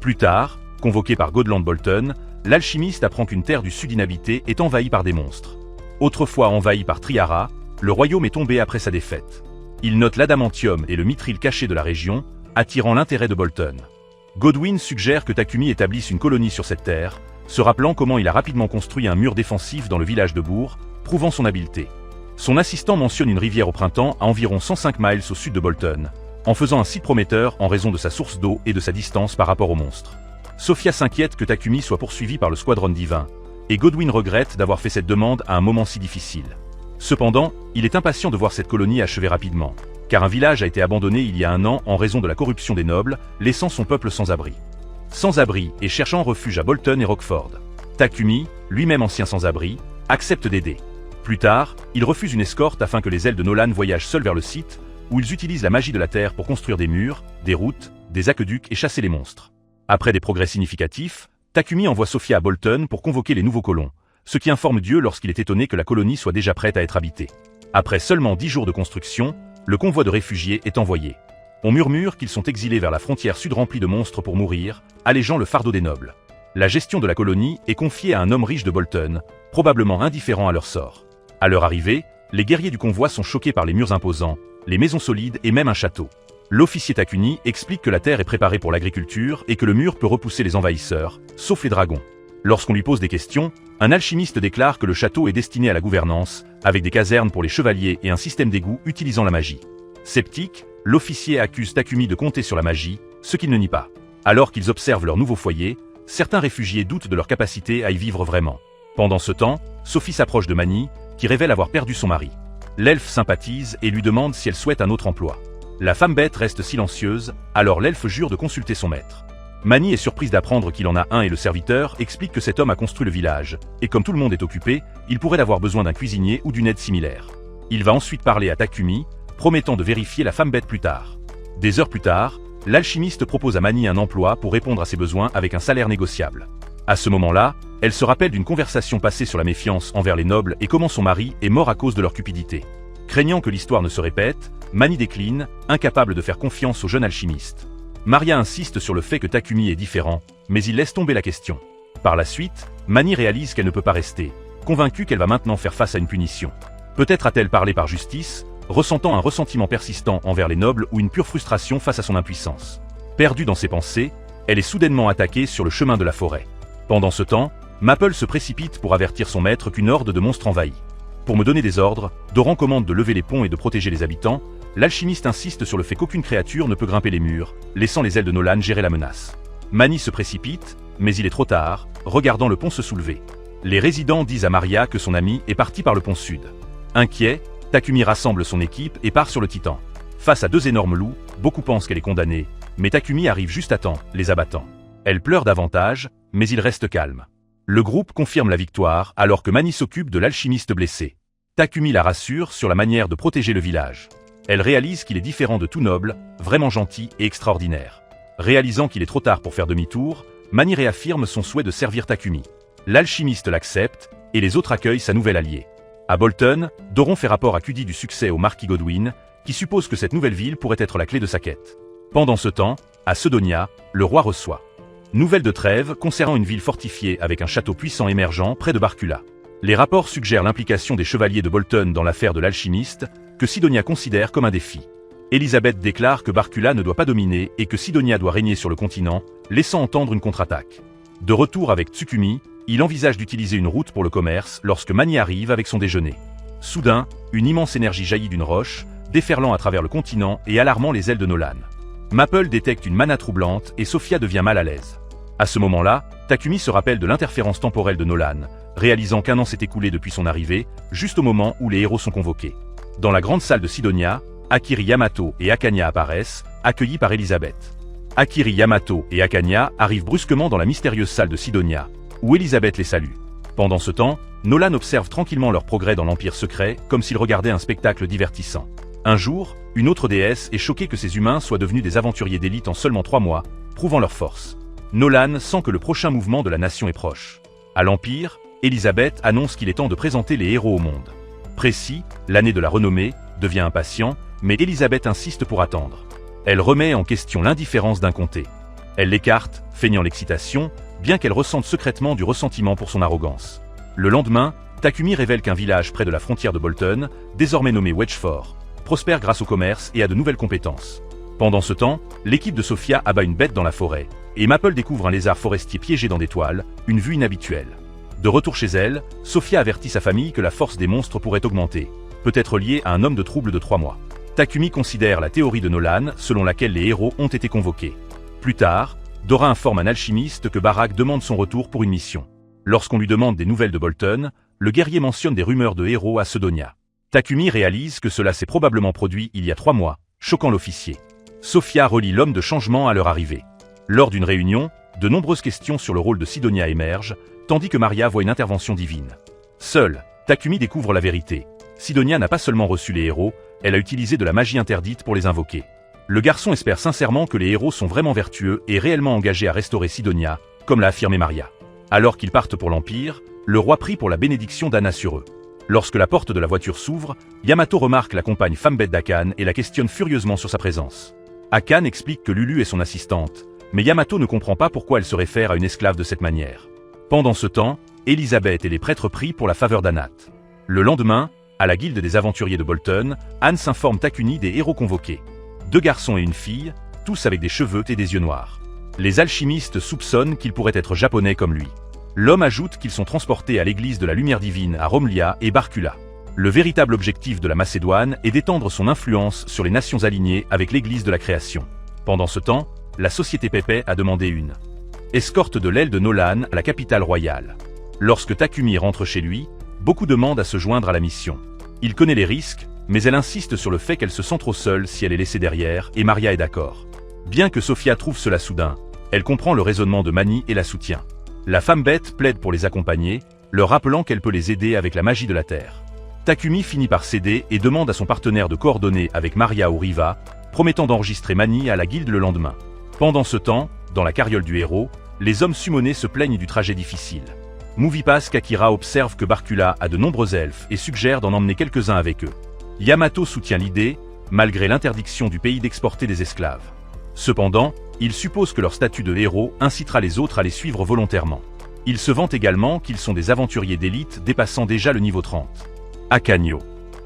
[SPEAKER 1] Plus tard, convoqué par Godland Bolton, l'alchimiste apprend qu'une terre du sud inhabitée est envahie par des monstres. Autrefois envahi par Triara, le royaume est tombé après sa défaite. Il note l'adamantium et le mithril caché de la région, attirant l'intérêt de Bolton. Godwin suggère que Takumi établisse une colonie sur cette terre, se rappelant comment il a rapidement construit un mur défensif dans le village de Bourg, prouvant son habileté. Son assistant mentionne une rivière au printemps à environ 105 miles au sud de Bolton, en faisant un site prometteur en raison de sa source d'eau et de sa distance par rapport aux monstres. Sophia s'inquiète que Takumi soit poursuivi par le squadron divin, et Godwin regrette d'avoir fait cette demande à un moment si difficile. Cependant, il est impatient de voir cette colonie achevée rapidement, car un village a été abandonné il y a un an en raison de la corruption des nobles, laissant son peuple sans abri. Sans abri et cherchant refuge à Bolton et Rockford. Takumi, lui-même ancien sans-abri, accepte d'aider. Plus tard, il refuse une escorte afin que les ailes de Nolan voyagent seuls vers le site, où ils utilisent la magie de la terre pour construire des murs, des routes, des aqueducs et chasser les monstres. Après des progrès significatifs, Takumi envoie Sophia à Bolton pour convoquer les nouveaux colons, ce qui informe Dieu lorsqu'il est étonné que la colonie soit déjà prête à être habitée. Après seulement 10 jours de construction, le convoi de réfugiés est envoyé. On murmure qu'ils sont exilés vers la frontière sud remplie de monstres pour mourir, allégeant le fardeau des nobles. La gestion de la colonie est confiée à un homme riche de Bolton, probablement indifférent à leur sort. À leur arrivée, les guerriers du convoi sont choqués par les murs imposants, les maisons solides et même un château. L'officier Takuni explique que la terre est préparée pour l'agriculture et que le mur peut repousser les envahisseurs, sauf les dragons. Lorsqu'on lui pose des questions, un alchimiste déclare que le château est destiné à la gouvernance, avec des casernes pour les chevaliers et un système d'égout utilisant la magie. Sceptique, l'officier accuse Takumi de compter sur la magie, ce qu'il ne nie pas. Alors qu'ils observent leur nouveau foyer, certains réfugiés doutent de leur capacité à y vivre vraiment. Pendant ce temps, Sophie s'approche de Mani, qui révèle avoir perdu son mari. L'elfe sympathise et lui demande si elle souhaite un autre emploi. La femme bête reste silencieuse, alors l'elfe jure de consulter son maître. Mani est surprise d'apprendre qu'il en a un et le serviteur explique que cet homme a construit le village, et comme tout le monde est occupé, il pourrait avoir besoin d'un cuisinier ou d'une aide similaire. Il va ensuite parler à Takumi, promettant de vérifier la femme bête plus tard. Des heures plus tard, l'alchimiste propose à Mani un emploi pour répondre à ses besoins avec un salaire négociable. À ce moment-là, elle se rappelle d'une conversation passée sur la méfiance envers les nobles et comment son mari est mort à cause de leur cupidité. Craignant que l'histoire ne se répète, Mani décline, incapable de faire confiance au jeune alchimiste. Maria insiste sur le fait que Takumi est différent, mais il laisse tomber la question. Par la suite, Mani réalise qu'elle ne peut pas rester, convaincue qu'elle va maintenant faire face à une punition. Peut-être a-t-elle parlé par justice, ressentant un ressentiment persistant envers les nobles ou une pure frustration face à son impuissance. Perdue dans ses pensées, elle est soudainement attaquée sur le chemin de la forêt. Pendant ce temps, Maple se précipite pour avertir son maître qu'une horde de monstres envahit. Pour me donner des ordres, Doran commande de lever les ponts et de protéger les habitants. L'alchimiste insiste sur le fait qu'aucune créature ne peut grimper les murs, laissant les ailes de Nolan gérer la menace. Mani se précipite, mais il est trop tard, regardant le pont se soulever. Les résidents disent à Maria que son ami est parti par le pont sud. Inquiet, Takumi rassemble son équipe et part sur le Titan. Face à deux énormes loups, beaucoup pensent qu'elle est condamnée, mais Takumi arrive juste à temps, les abattant. Elle pleure davantage, mais il reste calme. Le groupe confirme la victoire alors que Mani s'occupe de l'alchimiste blessé. Takumi la rassure sur la manière de protéger le village. Elle réalise qu'il est différent de tout noble, vraiment gentil et extraordinaire. Réalisant qu'il est trop tard pour faire demi-tour, Mani réaffirme son souhait de servir Takumi. L'alchimiste l'accepte, et les autres accueillent sa nouvelle alliée. À Bolton, Doran fait rapport à Cudi du succès au marquis Godwin, qui suppose que cette nouvelle ville pourrait être la clé de sa quête. Pendant ce temps, à Sedonia, le roi reçoit. Nouvelle de trêve concernant une ville fortifiée avec un château puissant émergent près de Barcula. Les rapports suggèrent l'implication des chevaliers de Bolton dans l'affaire de l'alchimiste, que Sidonia considère comme un défi. Elisabeth déclare que Barcula ne doit pas dominer et que Sidonia doit régner sur le continent, laissant entendre une contre-attaque. De retour avec Tsukumi, il envisage d'utiliser une route pour le commerce lorsque Mani arrive avec son déjeuner. Soudain, une immense énergie jaillit d'une roche, déferlant à travers le continent et alarmant les ailes de Nolan. Maple détecte une mana troublante et Sophia devient mal à l'aise. À ce moment-là, Takumi se rappelle de l'interférence temporelle de Nolan, réalisant qu'un an s'est écoulé depuis son arrivée, juste au moment où les héros sont convoqués. Dans la grande salle de Sidonia, Akiri Yamato et Akanya apparaissent, accueillis par Elisabeth. Akiri Yamato et Akanya arrivent brusquement dans la mystérieuse salle de Sidonia, où Elisabeth les salue. Pendant ce temps, Nolan observe tranquillement leur progrès dans l'Empire secret, comme s'il regardait un spectacle divertissant. Un jour, une autre déesse est choquée que ces humains soient devenus des aventuriers d'élite en seulement 3 mois, prouvant leur force. Nolan sent que le prochain mouvement de la nation est proche. À l'Empire, Elisabeth annonce qu'il est temps de présenter les héros au monde. Précis, l'année de la renommée, devient impatient, mais Elisabeth insiste pour attendre. Elle remet en question l'indifférence d'un comté. Elle l'écarte, feignant l'excitation, bien qu'elle ressente secrètement du ressentiment pour son arrogance. Le lendemain, Takumi révèle qu'un village près de la frontière de Bolton, désormais nommé Wedgeford, prospère grâce au commerce et a de nouvelles compétences. Pendant ce temps, l'équipe de Sophia abat une bête dans la forêt, et Maple découvre un lézard forestier piégé dans des toiles, une vue inhabituelle. De retour chez elle, Sophia avertit sa famille que la force des monstres pourrait augmenter, peut-être liée à un homme de trouble de 3 mois. Takumi considère la théorie de Nolan selon laquelle les héros ont été convoqués. Plus tard, Dora informe un alchimiste que Barak demande son retour pour une mission. Lorsqu'on lui demande des nouvelles de Bolton, le guerrier mentionne des rumeurs de héros à Sedonia. Takumi réalise que cela s'est probablement produit il y a 3 mois, choquant l'officier. Sophia relie l'homme de changement à leur arrivée. Lors d'une réunion, de nombreuses questions sur le rôle de Sidonia émergent, tandis que Maria voit une intervention divine. Seul, Takumi découvre la vérité. Sidonia n'a pas seulement reçu les héros, elle a utilisé de la magie interdite pour les invoquer. Le garçon espère sincèrement que les héros sont vraiment vertueux et réellement engagés à restaurer Sidonia, comme l'a affirmé Maria. Alors qu'ils partent pour l'Empire, le roi prie pour la bénédiction d'Anna sur eux. Lorsque la porte de la voiture s'ouvre, Yamato remarque la compagne femme bête d'Akan et la questionne furieusement sur sa présence. Akan explique que Lulu est son assistante, mais Yamato ne comprend pas pourquoi elle se réfère à une esclave de cette manière. Pendant ce temps, Elisabeth et les prêtres prient pour la faveur d'Anat. Le lendemain, à la guilde des aventuriers de Bolton, Anne s'informe Takuni des héros convoqués. 2 garçons et une fille, tous avec des cheveux et des yeux noirs. Les alchimistes soupçonnent qu'il pourrait être japonais comme lui. L'homme ajoute qu'ils sont transportés à l'église de la lumière divine à Romlia et Barcula. Le véritable objectif de la Macédoine est d'étendre son influence sur les nations alignées avec l'église de la création. Pendant ce temps, la société Pépé a demandé une escorte de l'aile de Nolan à la capitale royale. Lorsque Takumi rentre chez lui, beaucoup demandent à se joindre à la mission. Il connaît les risques, mais elle insiste sur le fait qu'elle se sent trop seule si elle est laissée derrière, et Maria est d'accord. Bien que Sophia trouve cela soudain, elle comprend le raisonnement de Mani et la soutient. La femme bête plaide pour les accompagner, leur rappelant qu'elle peut les aider avec la magie de la terre. Takumi finit par céder et demande à son partenaire de coordonner avec Maria ou Riva, promettant d'enregistrer Mani à la guilde le lendemain. Pendant ce temps, dans la carriole du héros, les hommes summonés se plaignent du trajet difficile. Moviepass Akira observe que Barcula a de nombreux elfes et suggère d'en emmener quelques-uns avec eux. Yamato soutient l'idée, malgré l'interdiction du pays d'exporter des esclaves. Cependant, il suppose que leur statut de héros incitera les autres à les suivre volontairement. Ils se vantent également qu'ils sont des aventuriers d'élite dépassant déjà le niveau 30. Akanyo,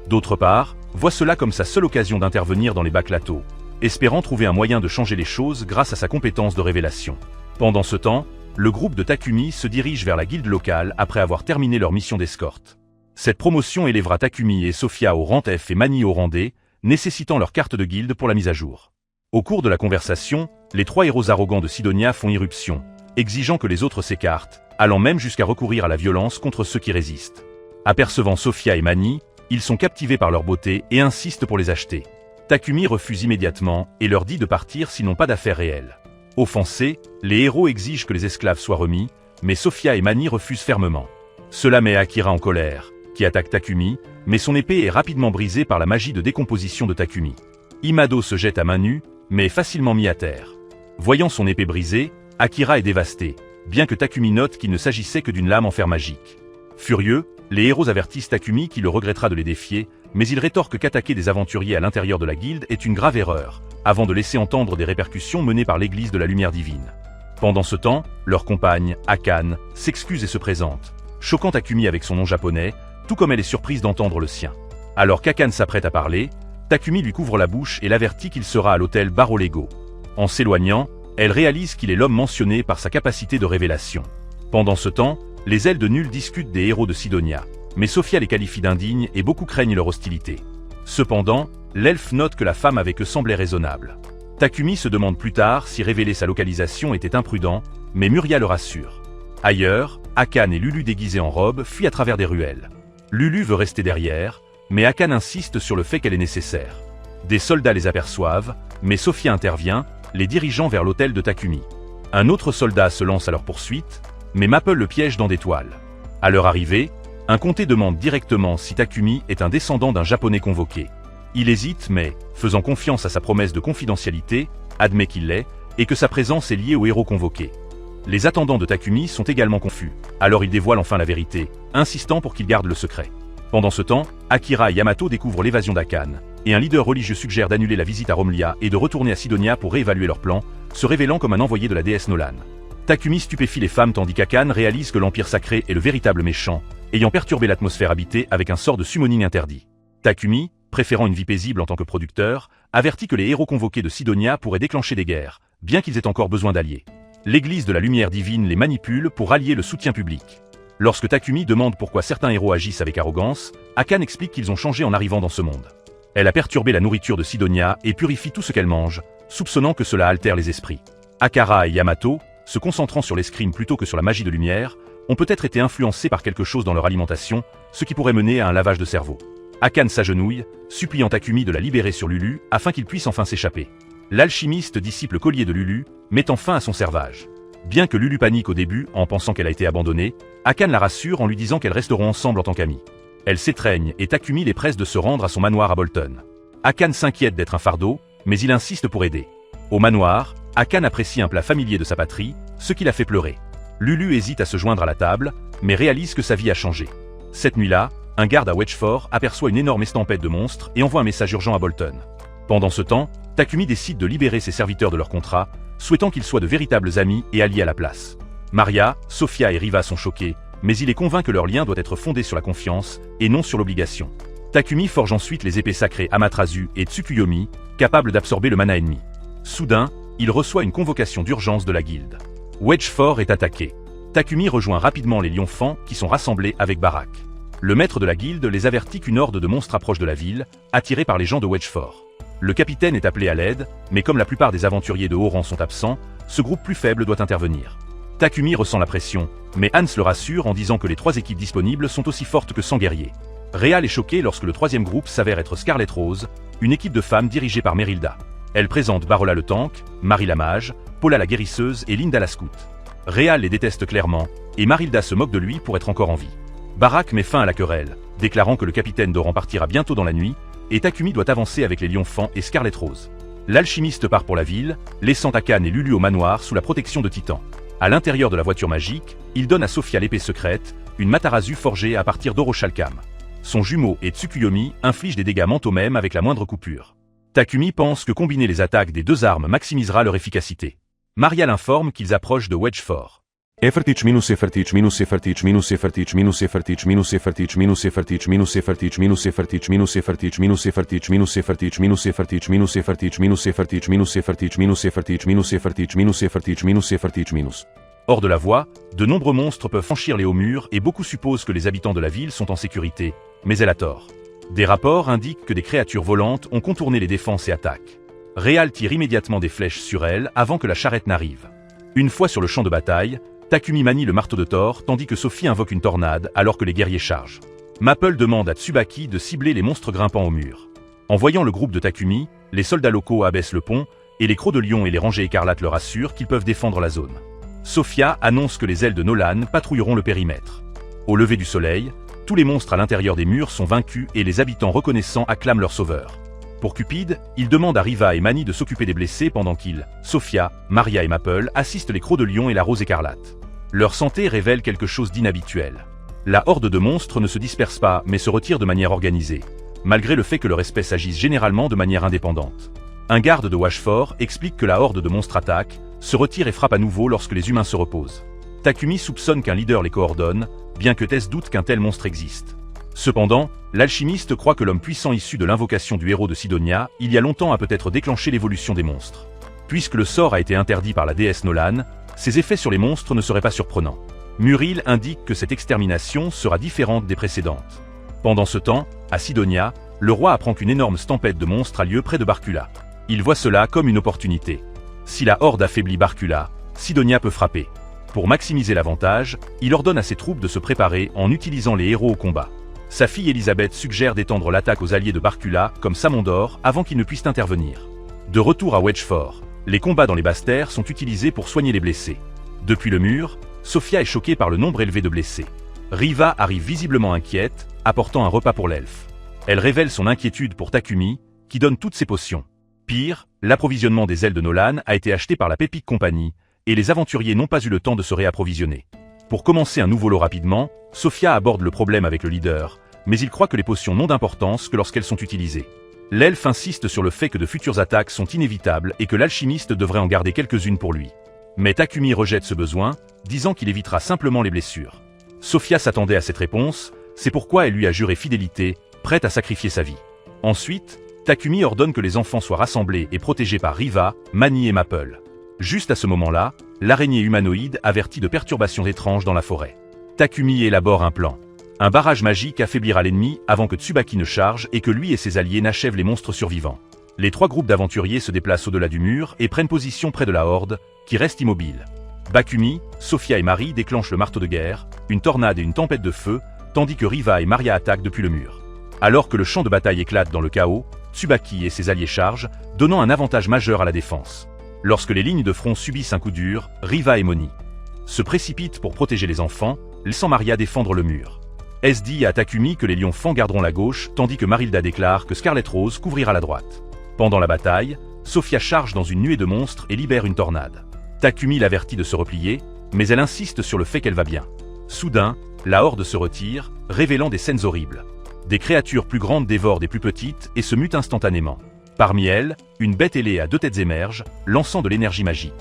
[SPEAKER 1] d'autre part, voit cela comme sa seule occasion d'intervenir dans les Baklato, espérant trouver un moyen de changer les choses grâce à sa compétence de révélation. Pendant ce temps, le groupe de Takumi se dirige vers la guilde locale après avoir terminé leur mission d'escorte. Cette promotion élèvera Takumi et Sophia au rang F et Mani au rang D, nécessitant leur carte de guilde pour la mise à jour. Au cours de la conversation, les 3 héros arrogants de Sidonia font irruption, exigeant que les autres s'écartent, allant même jusqu'à recourir à la violence contre ceux qui résistent. Apercevant Sophia et Mani, ils sont captivés par leur beauté et insistent pour les acheter. Takumi refuse immédiatement et leur dit de partir s'ils n'ont pas d'affaires réelles. Offensés, les héros exigent que les esclaves soient remis, mais Sophia et Mani refusent fermement. Cela met Akira en colère, qui attaque Takumi, mais son épée est rapidement brisée par la magie de décomposition de Takumi. Imado se jette à main nue, mais est facilement mis à terre. Voyant son épée brisée, Akira est dévasté, bien que Takumi note qu'il ne s'agissait que d'une lame en fer magique. Furieux, les héros avertissent Takumi qui le regrettera de les défier, mais il rétorque qu'attaquer des aventuriers à l'intérieur de la guilde est une grave erreur, avant de laisser entendre des répercussions menées par l'église de la lumière divine. Pendant ce temps, leur compagne, Akane, s'excuse et se présente, choquant Takumi avec son nom japonais, tout comme elle est surprise d'entendre le sien. Alors qu'Akane s'apprête à parler, Takumi lui couvre la bouche et l'avertit qu'il sera à l'hôtel Barolego. En s'éloignant, elle réalise qu'il est l'homme mentionné par sa capacité de révélation. Pendant ce temps, les ailes de Nul discutent des héros de Sidonia, mais Sophia les qualifie d'indignes et beaucoup craignent leur hostilité. Cependant, l'elfe note que la femme avec eux semblait raisonnable. Takumi se demande plus tard si révéler sa localisation était imprudent, mais Muria le rassure. Ailleurs, Akane et Lulu déguisés en robe fuient à travers des ruelles. Lulu veut rester derrière, mais Akane insiste sur le fait qu'elle est nécessaire. Des soldats les aperçoivent, mais Sophia intervient, les dirigeant vers l'hôtel de Takumi. Un autre soldat se lance à leur poursuite, mais Maple le piège dans des toiles. À leur arrivée, un comté demande directement si Takumi est un descendant d'un japonais convoqué. Il hésite mais, faisant confiance à sa promesse de confidentialité, admet qu'il l'est, et que sa présence est liée au héros convoqué. Les attendants de Takumi sont également confus, alors il dévoile enfin la vérité, insistant pour qu'il garde le secret. Pendant ce temps, Akira et Yamato découvrent l'évasion d'Akane, et un leader religieux suggère d'annuler la visite à Romlia et de retourner à Sidonia pour réévaluer leur plan, se révélant comme un envoyé de la déesse Nolan. Takumi stupéfie les femmes tandis qu'Akane réalise que l'Empire sacré est le véritable méchant, ayant perturbé l'atmosphère habitée avec un sort de summoning interdit. Takumi, préférant une vie paisible en tant que producteur, avertit que les héros convoqués de Sidonia pourraient déclencher des guerres, bien qu'ils aient encore besoin d'alliés. L'église de la lumière divine les manipule pour rallier le soutien public. Lorsque Takumi demande pourquoi certains héros agissent avec arrogance, Akane explique qu'ils ont changé en arrivant dans ce monde. Elle a perturbé la nourriture de Sidonia et purifie tout ce qu'elle mange, soupçonnant que cela altère les esprits. Akara et Yamato, se concentrant sur l'escrime plutôt que sur la magie de lumière, ont peut-être été influencés par quelque chose dans leur alimentation, ce qui pourrait mener à un lavage de cerveau. Akane s'agenouille, suppliant Takumi de la libérer sur Lulu afin qu'il puisse enfin s'échapper. L'alchimiste dissipe le collier de Lulu, mettant fin à son servage. Bien que Lulu panique au début en pensant qu'elle a été abandonnée, Akane la rassure en lui disant qu'elles resteront ensemble en tant qu'amies. Elles s'étreignent et Takumi les presse de se rendre à son manoir à Bolton. Akane s'inquiète d'être un fardeau, mais il insiste pour aider. Au manoir, Akane apprécie un plat familier de sa patrie, ce qui la fait pleurer. Lulu hésite à se joindre à la table, mais réalise que sa vie a changé. Cette nuit-là, un garde à Wedgeford aperçoit une énorme estampette de monstres et envoie un message urgent à Bolton. Pendant ce temps, Takumi décide de libérer ses serviteurs de leur contrat, souhaitant qu'ils soient de véritables amis et alliés à la place. Maria, Sophia et Riva sont choqués, mais il est convaincu que leur lien doit être fondé sur la confiance et non sur l'obligation. Takumi forge ensuite les épées sacrées Amaterasu et Tsukuyomi, capables d'absorber le mana ennemi. Soudain, il reçoit une convocation d'urgence de la guilde. Wedge-Fort est attaqué. Takumi rejoint rapidement les Lions-Fans qui sont rassemblés avec Barak. Le maître de la guilde les avertit qu'une horde de monstres approche de la ville, attirée par les gens de Wedge-Fort. Le capitaine est appelé à l'aide, mais comme la plupart des aventuriers de haut rang sont absents, ce groupe plus faible doit intervenir. Takumi ressent la pression, mais Hans le rassure en disant que les 3 équipes disponibles sont aussi fortes que 100 guerriers. Real est choqué lorsque le 3e groupe s'avère être Scarlet Rose, une équipe de femmes dirigée par Merilda. Elle présente Barola le tank, Marie la mage, Paula la guérisseuse et Linda la scout. Real les déteste clairement, et Marilda se moque de lui pour être encore en vie. Barak met fin à la querelle, déclarant que le capitaine Doran partira bientôt dans la nuit, et Takumi doit avancer avec les Lions-Fans et Scarlet Rose. L'alchimiste part pour la ville, laissant Akane et Lulu au manoir sous la protection de Titan. À l'intérieur de la voiture magique, il donne à Sophia l'épée secrète, une Matarazu forgée à partir d'Oroshalcam. Son jumeau et Tsukuyomi infligent des dégâts mentaux même avec la moindre coupure. Takumi pense que combiner les attaques des 2 armes maximisera leur efficacité. Maria l'informe qu'ils approchent de Wedge-Fort.
[SPEAKER 2] Effertich minus effertich minus effertich minus effertich minus effertich minus effertich minus effertich minus effertich minus effertich minus effertich minus effertich minus effertich minus effertich minus effertich minus effertich minus effertich minus effertich minus effertich minus effertich minus effertich minus.
[SPEAKER 1] Hors de la voie, de nombreux monstres peuvent franchir les hauts murs et beaucoup supposent que les habitants de la ville sont en sécurité, mais elle a tort. Des rapports indiquent que des créatures volantes ont contourné les défenses et attaquent. Real tire immédiatement des flèches sur elles avant que la charrette n'arrive. Une fois sur le champ de bataille, Takumi manie le marteau de Thor tandis que Sophie invoque une tornade alors que les guerriers chargent. Maple demande à Tsubaki de cibler les monstres grimpant au mur. En voyant le groupe de Takumi, les soldats locaux abaissent le pont, et les crocs de lion et les rangées écarlates leur assurent qu'ils peuvent défendre la zone. Sophia annonce que les ailes de Nolan patrouilleront le périmètre. Au lever du soleil, tous les monstres à l'intérieur des murs sont vaincus et les habitants reconnaissants acclament leur sauveur. Pour Cupid, il demande à Riva et Mani de s'occuper des blessés pendant qu'ils, Sophia, Maria et Maple assistent les crocs de lion et la rose écarlate. Leur santé révèle quelque chose d'inhabituel. La horde de monstres ne se disperse pas mais se retire de manière organisée, malgré le fait que leur espèce agisse généralement de manière indépendante. Un garde de Wedge-Fort explique que la horde de monstres attaque, se retire et frappe à nouveau lorsque les humains se reposent. Takumi soupçonne qu'un leader les coordonne, bien que Tess doute qu'un tel monstre existe. Cependant, l'alchimiste croit que l'homme puissant issu de l'invocation du héros de Sidonia, il y a longtemps a peut-être déclenché l'évolution des monstres. Puisque le sort a été interdit par la déesse Nolan, ses effets sur les monstres ne seraient pas surprenants. Muriel indique que cette extermination sera différente des précédentes. Pendant ce temps, à Sidonia, le roi apprend qu'une énorme tempête de monstres a lieu près de Barcula. Il voit cela comme une opportunité. Si la horde affaiblit Barcula, Sidonia peut frapper. Pour maximiser l'avantage, il ordonne à ses troupes de se préparer en utilisant les héros au combat. Sa fille Elisabeth suggère d'étendre l'attaque aux alliés de Barcula comme Samondor avant qu'ils ne puissent intervenir. De retour à Wedge-Fort, les combats dans les basses terres sont utilisés pour soigner les blessés. Depuis le mur, Sophia est choquée par le nombre élevé de blessés. Riva arrive visiblement inquiète, apportant un repas pour l'elfe. Elle révèle son inquiétude pour Takumi, qui donne toutes ses potions. Pire, l'approvisionnement des ailes de Nolan a été acheté par la Pepic Company, et les aventuriers n'ont pas eu le temps de se réapprovisionner. Pour commencer un nouveau lot rapidement, Sophia aborde le problème avec le leader, mais il croit que les potions n'ont d'importance que lorsqu'elles sont utilisées. L'elfe insiste sur le fait que de futures attaques sont inévitables et que l'alchimiste devrait en garder quelques-unes pour lui. Mais Takumi rejette ce besoin, disant qu'il évitera simplement les blessures. Sophia s'attendait à cette réponse, c'est pourquoi elle lui a juré fidélité, prête à sacrifier sa vie. Ensuite, Takumi ordonne que les enfants soient rassemblés et protégés par Riva, Mani et Maple. Juste à ce moment-là, l'araignée humanoïde avertit de perturbations étranges dans la forêt. Takumi élabore un plan. Un barrage magique affaiblira l'ennemi avant que Tsubaki ne charge et que lui et ses alliés n'achèvent les monstres survivants. Les 3 groupes d'aventuriers se déplacent au-delà du mur et prennent position près de la horde, qui reste immobile. Bakumi, Sophia et Marie déclenchent le marteau de guerre, une tornade et une tempête de feu, tandis que Riva et Maria attaquent depuis le mur. Alors que le champ de bataille éclate dans le chaos, Tsubaki et ses alliés chargent, donnant un avantage majeur à la défense. Lorsque les lignes de front subissent un coup dur, Riva et Moni se précipitent pour protéger les enfants, laissant Maria défendre le mur. S dit à Takumi que les Lions-Fans garderont la gauche, tandis que Marilda déclare que Scarlet Rose couvrira la droite. Pendant la bataille, Sophia charge dans une nuée de monstres et libère une tornade. Takumi l'avertit de se replier, mais elle insiste sur le fait qu'elle va bien. Soudain, la horde se retire, révélant des scènes horribles. Des créatures plus grandes dévorent des plus petites et se mutent instantanément. Parmi elles, une bête ailée à 2 têtes émerge, lançant de l'énergie magique.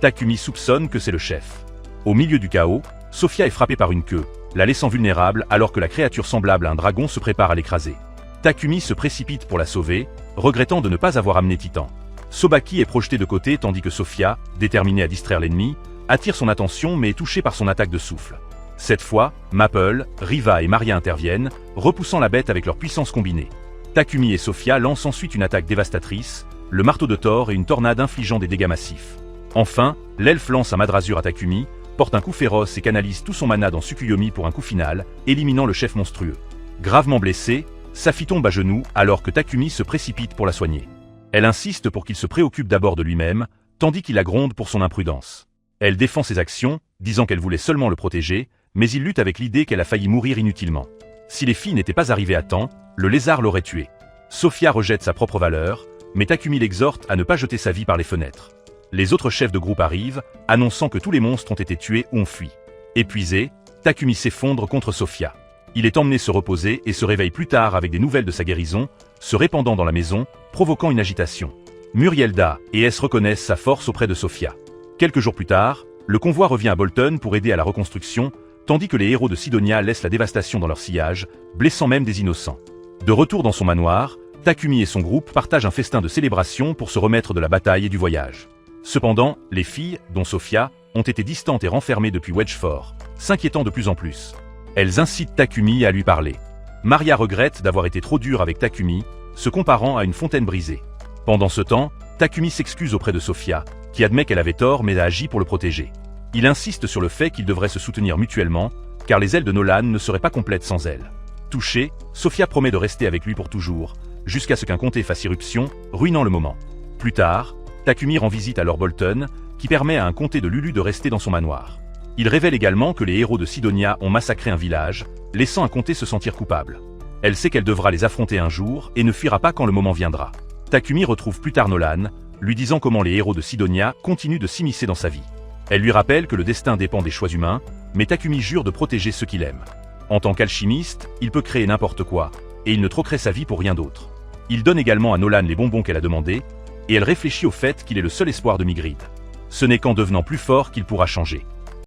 [SPEAKER 1] Takumi soupçonne que c'est le chef. Au milieu du chaos, Sophia est frappée par une queue, la laissant vulnérable alors que la créature semblable à un dragon se prépare à l'écraser. Takumi se précipite pour la sauver, regrettant de ne pas avoir amené Titan. Sobaki est projeté de côté tandis que Sophia, déterminée à distraire l'ennemi, attire son attention mais est touchée par son attaque de souffle. Cette fois, Maple, Riva et Maria interviennent, repoussant la bête avec leur puissance combinée. Takumi et Sophia lancent ensuite une attaque dévastatrice, le marteau de Thor et une tornade infligeant des dégâts massifs. Enfin, l'elfe lance un Madrasure à Takumi, porte un coup féroce et canalise tout son mana dans Tsukuyomi pour un coup final, éliminant le chef monstrueux. Gravement blessée, Safi tombe à genoux alors que Takumi se précipite pour la soigner. Elle insiste pour qu'il se préoccupe d'abord de lui-même, tandis qu'il la gronde pour son imprudence. Elle défend ses actions, disant qu'elle voulait seulement le protéger, mais il lutte avec l'idée qu'elle a failli mourir inutilement. Si les filles n'étaient pas arrivées à temps, le lézard l'aurait tuée. Sophia rejette sa propre valeur, mais Takumi l'exhorte à ne pas jeter sa vie par les fenêtres. Les autres chefs de groupe arrivent, annonçant que tous les monstres ont été tués ou ont fui. Épuisé, Takumi s'effondre contre Sophia. Il est emmené se reposer et se réveille plus tard avec des nouvelles de sa guérison, se répandant dans la maison, provoquant une agitation. Murielda et S reconnaissent sa force auprès de Sophia. Quelques jours plus tard, le convoi revient à Bolton pour aider à la reconstruction, tandis que les héros de Sidonia laissent la dévastation dans leur sillage, blessant même des innocents. De retour dans son manoir, Takumi et son groupe partagent un festin de célébration pour se remettre de la bataille et du voyage. Cependant, les filles, dont Sophia, ont été distantes et renfermées depuis Wedgefort, s'inquiétant de plus en plus. Elles incitent Takumi à lui parler. Maria regrette d'avoir été trop dure avec Takumi, se comparant à une fontaine brisée. Pendant ce temps, Takumi s'excuse auprès de Sophia, qui admet qu'elle avait tort mais a agi pour le protéger. Il insiste sur le fait qu'ils devraient se soutenir mutuellement, car les ailes de Nolan ne seraient pas complètes sans elle. Touchée, Sophia promet de rester avec lui pour toujours, jusqu'à ce qu'un comté fasse irruption, ruinant le moment. Plus tard, Takumi rend visite à Lord Bolton, qui permet à un comté de Lulu de rester dans son manoir. Il révèle également que les héros de Sidonia ont massacré un village, laissant un comté se sentir coupable. Elle sait qu'elle devra les affronter un jour et ne fuira pas quand le moment viendra. Takumi retrouve plus tard Nolan, lui disant comment les héros de Sidonia continuent de s'immiscer dans sa vie. Elle lui rappelle que le destin dépend des choix humains, mais Takumi jure de protéger ceux qu'il aime. En tant qu'alchimiste, il peut créer n'importe quoi, et il ne troquerait sa vie pour rien d'autre. Il donne également à Nolan les bonbons qu'elle a demandés, et elle réfléchit au fait qu'il est le seul espoir de Migrid. Ce n'est qu'en devenant plus fort qu'il pourra changer.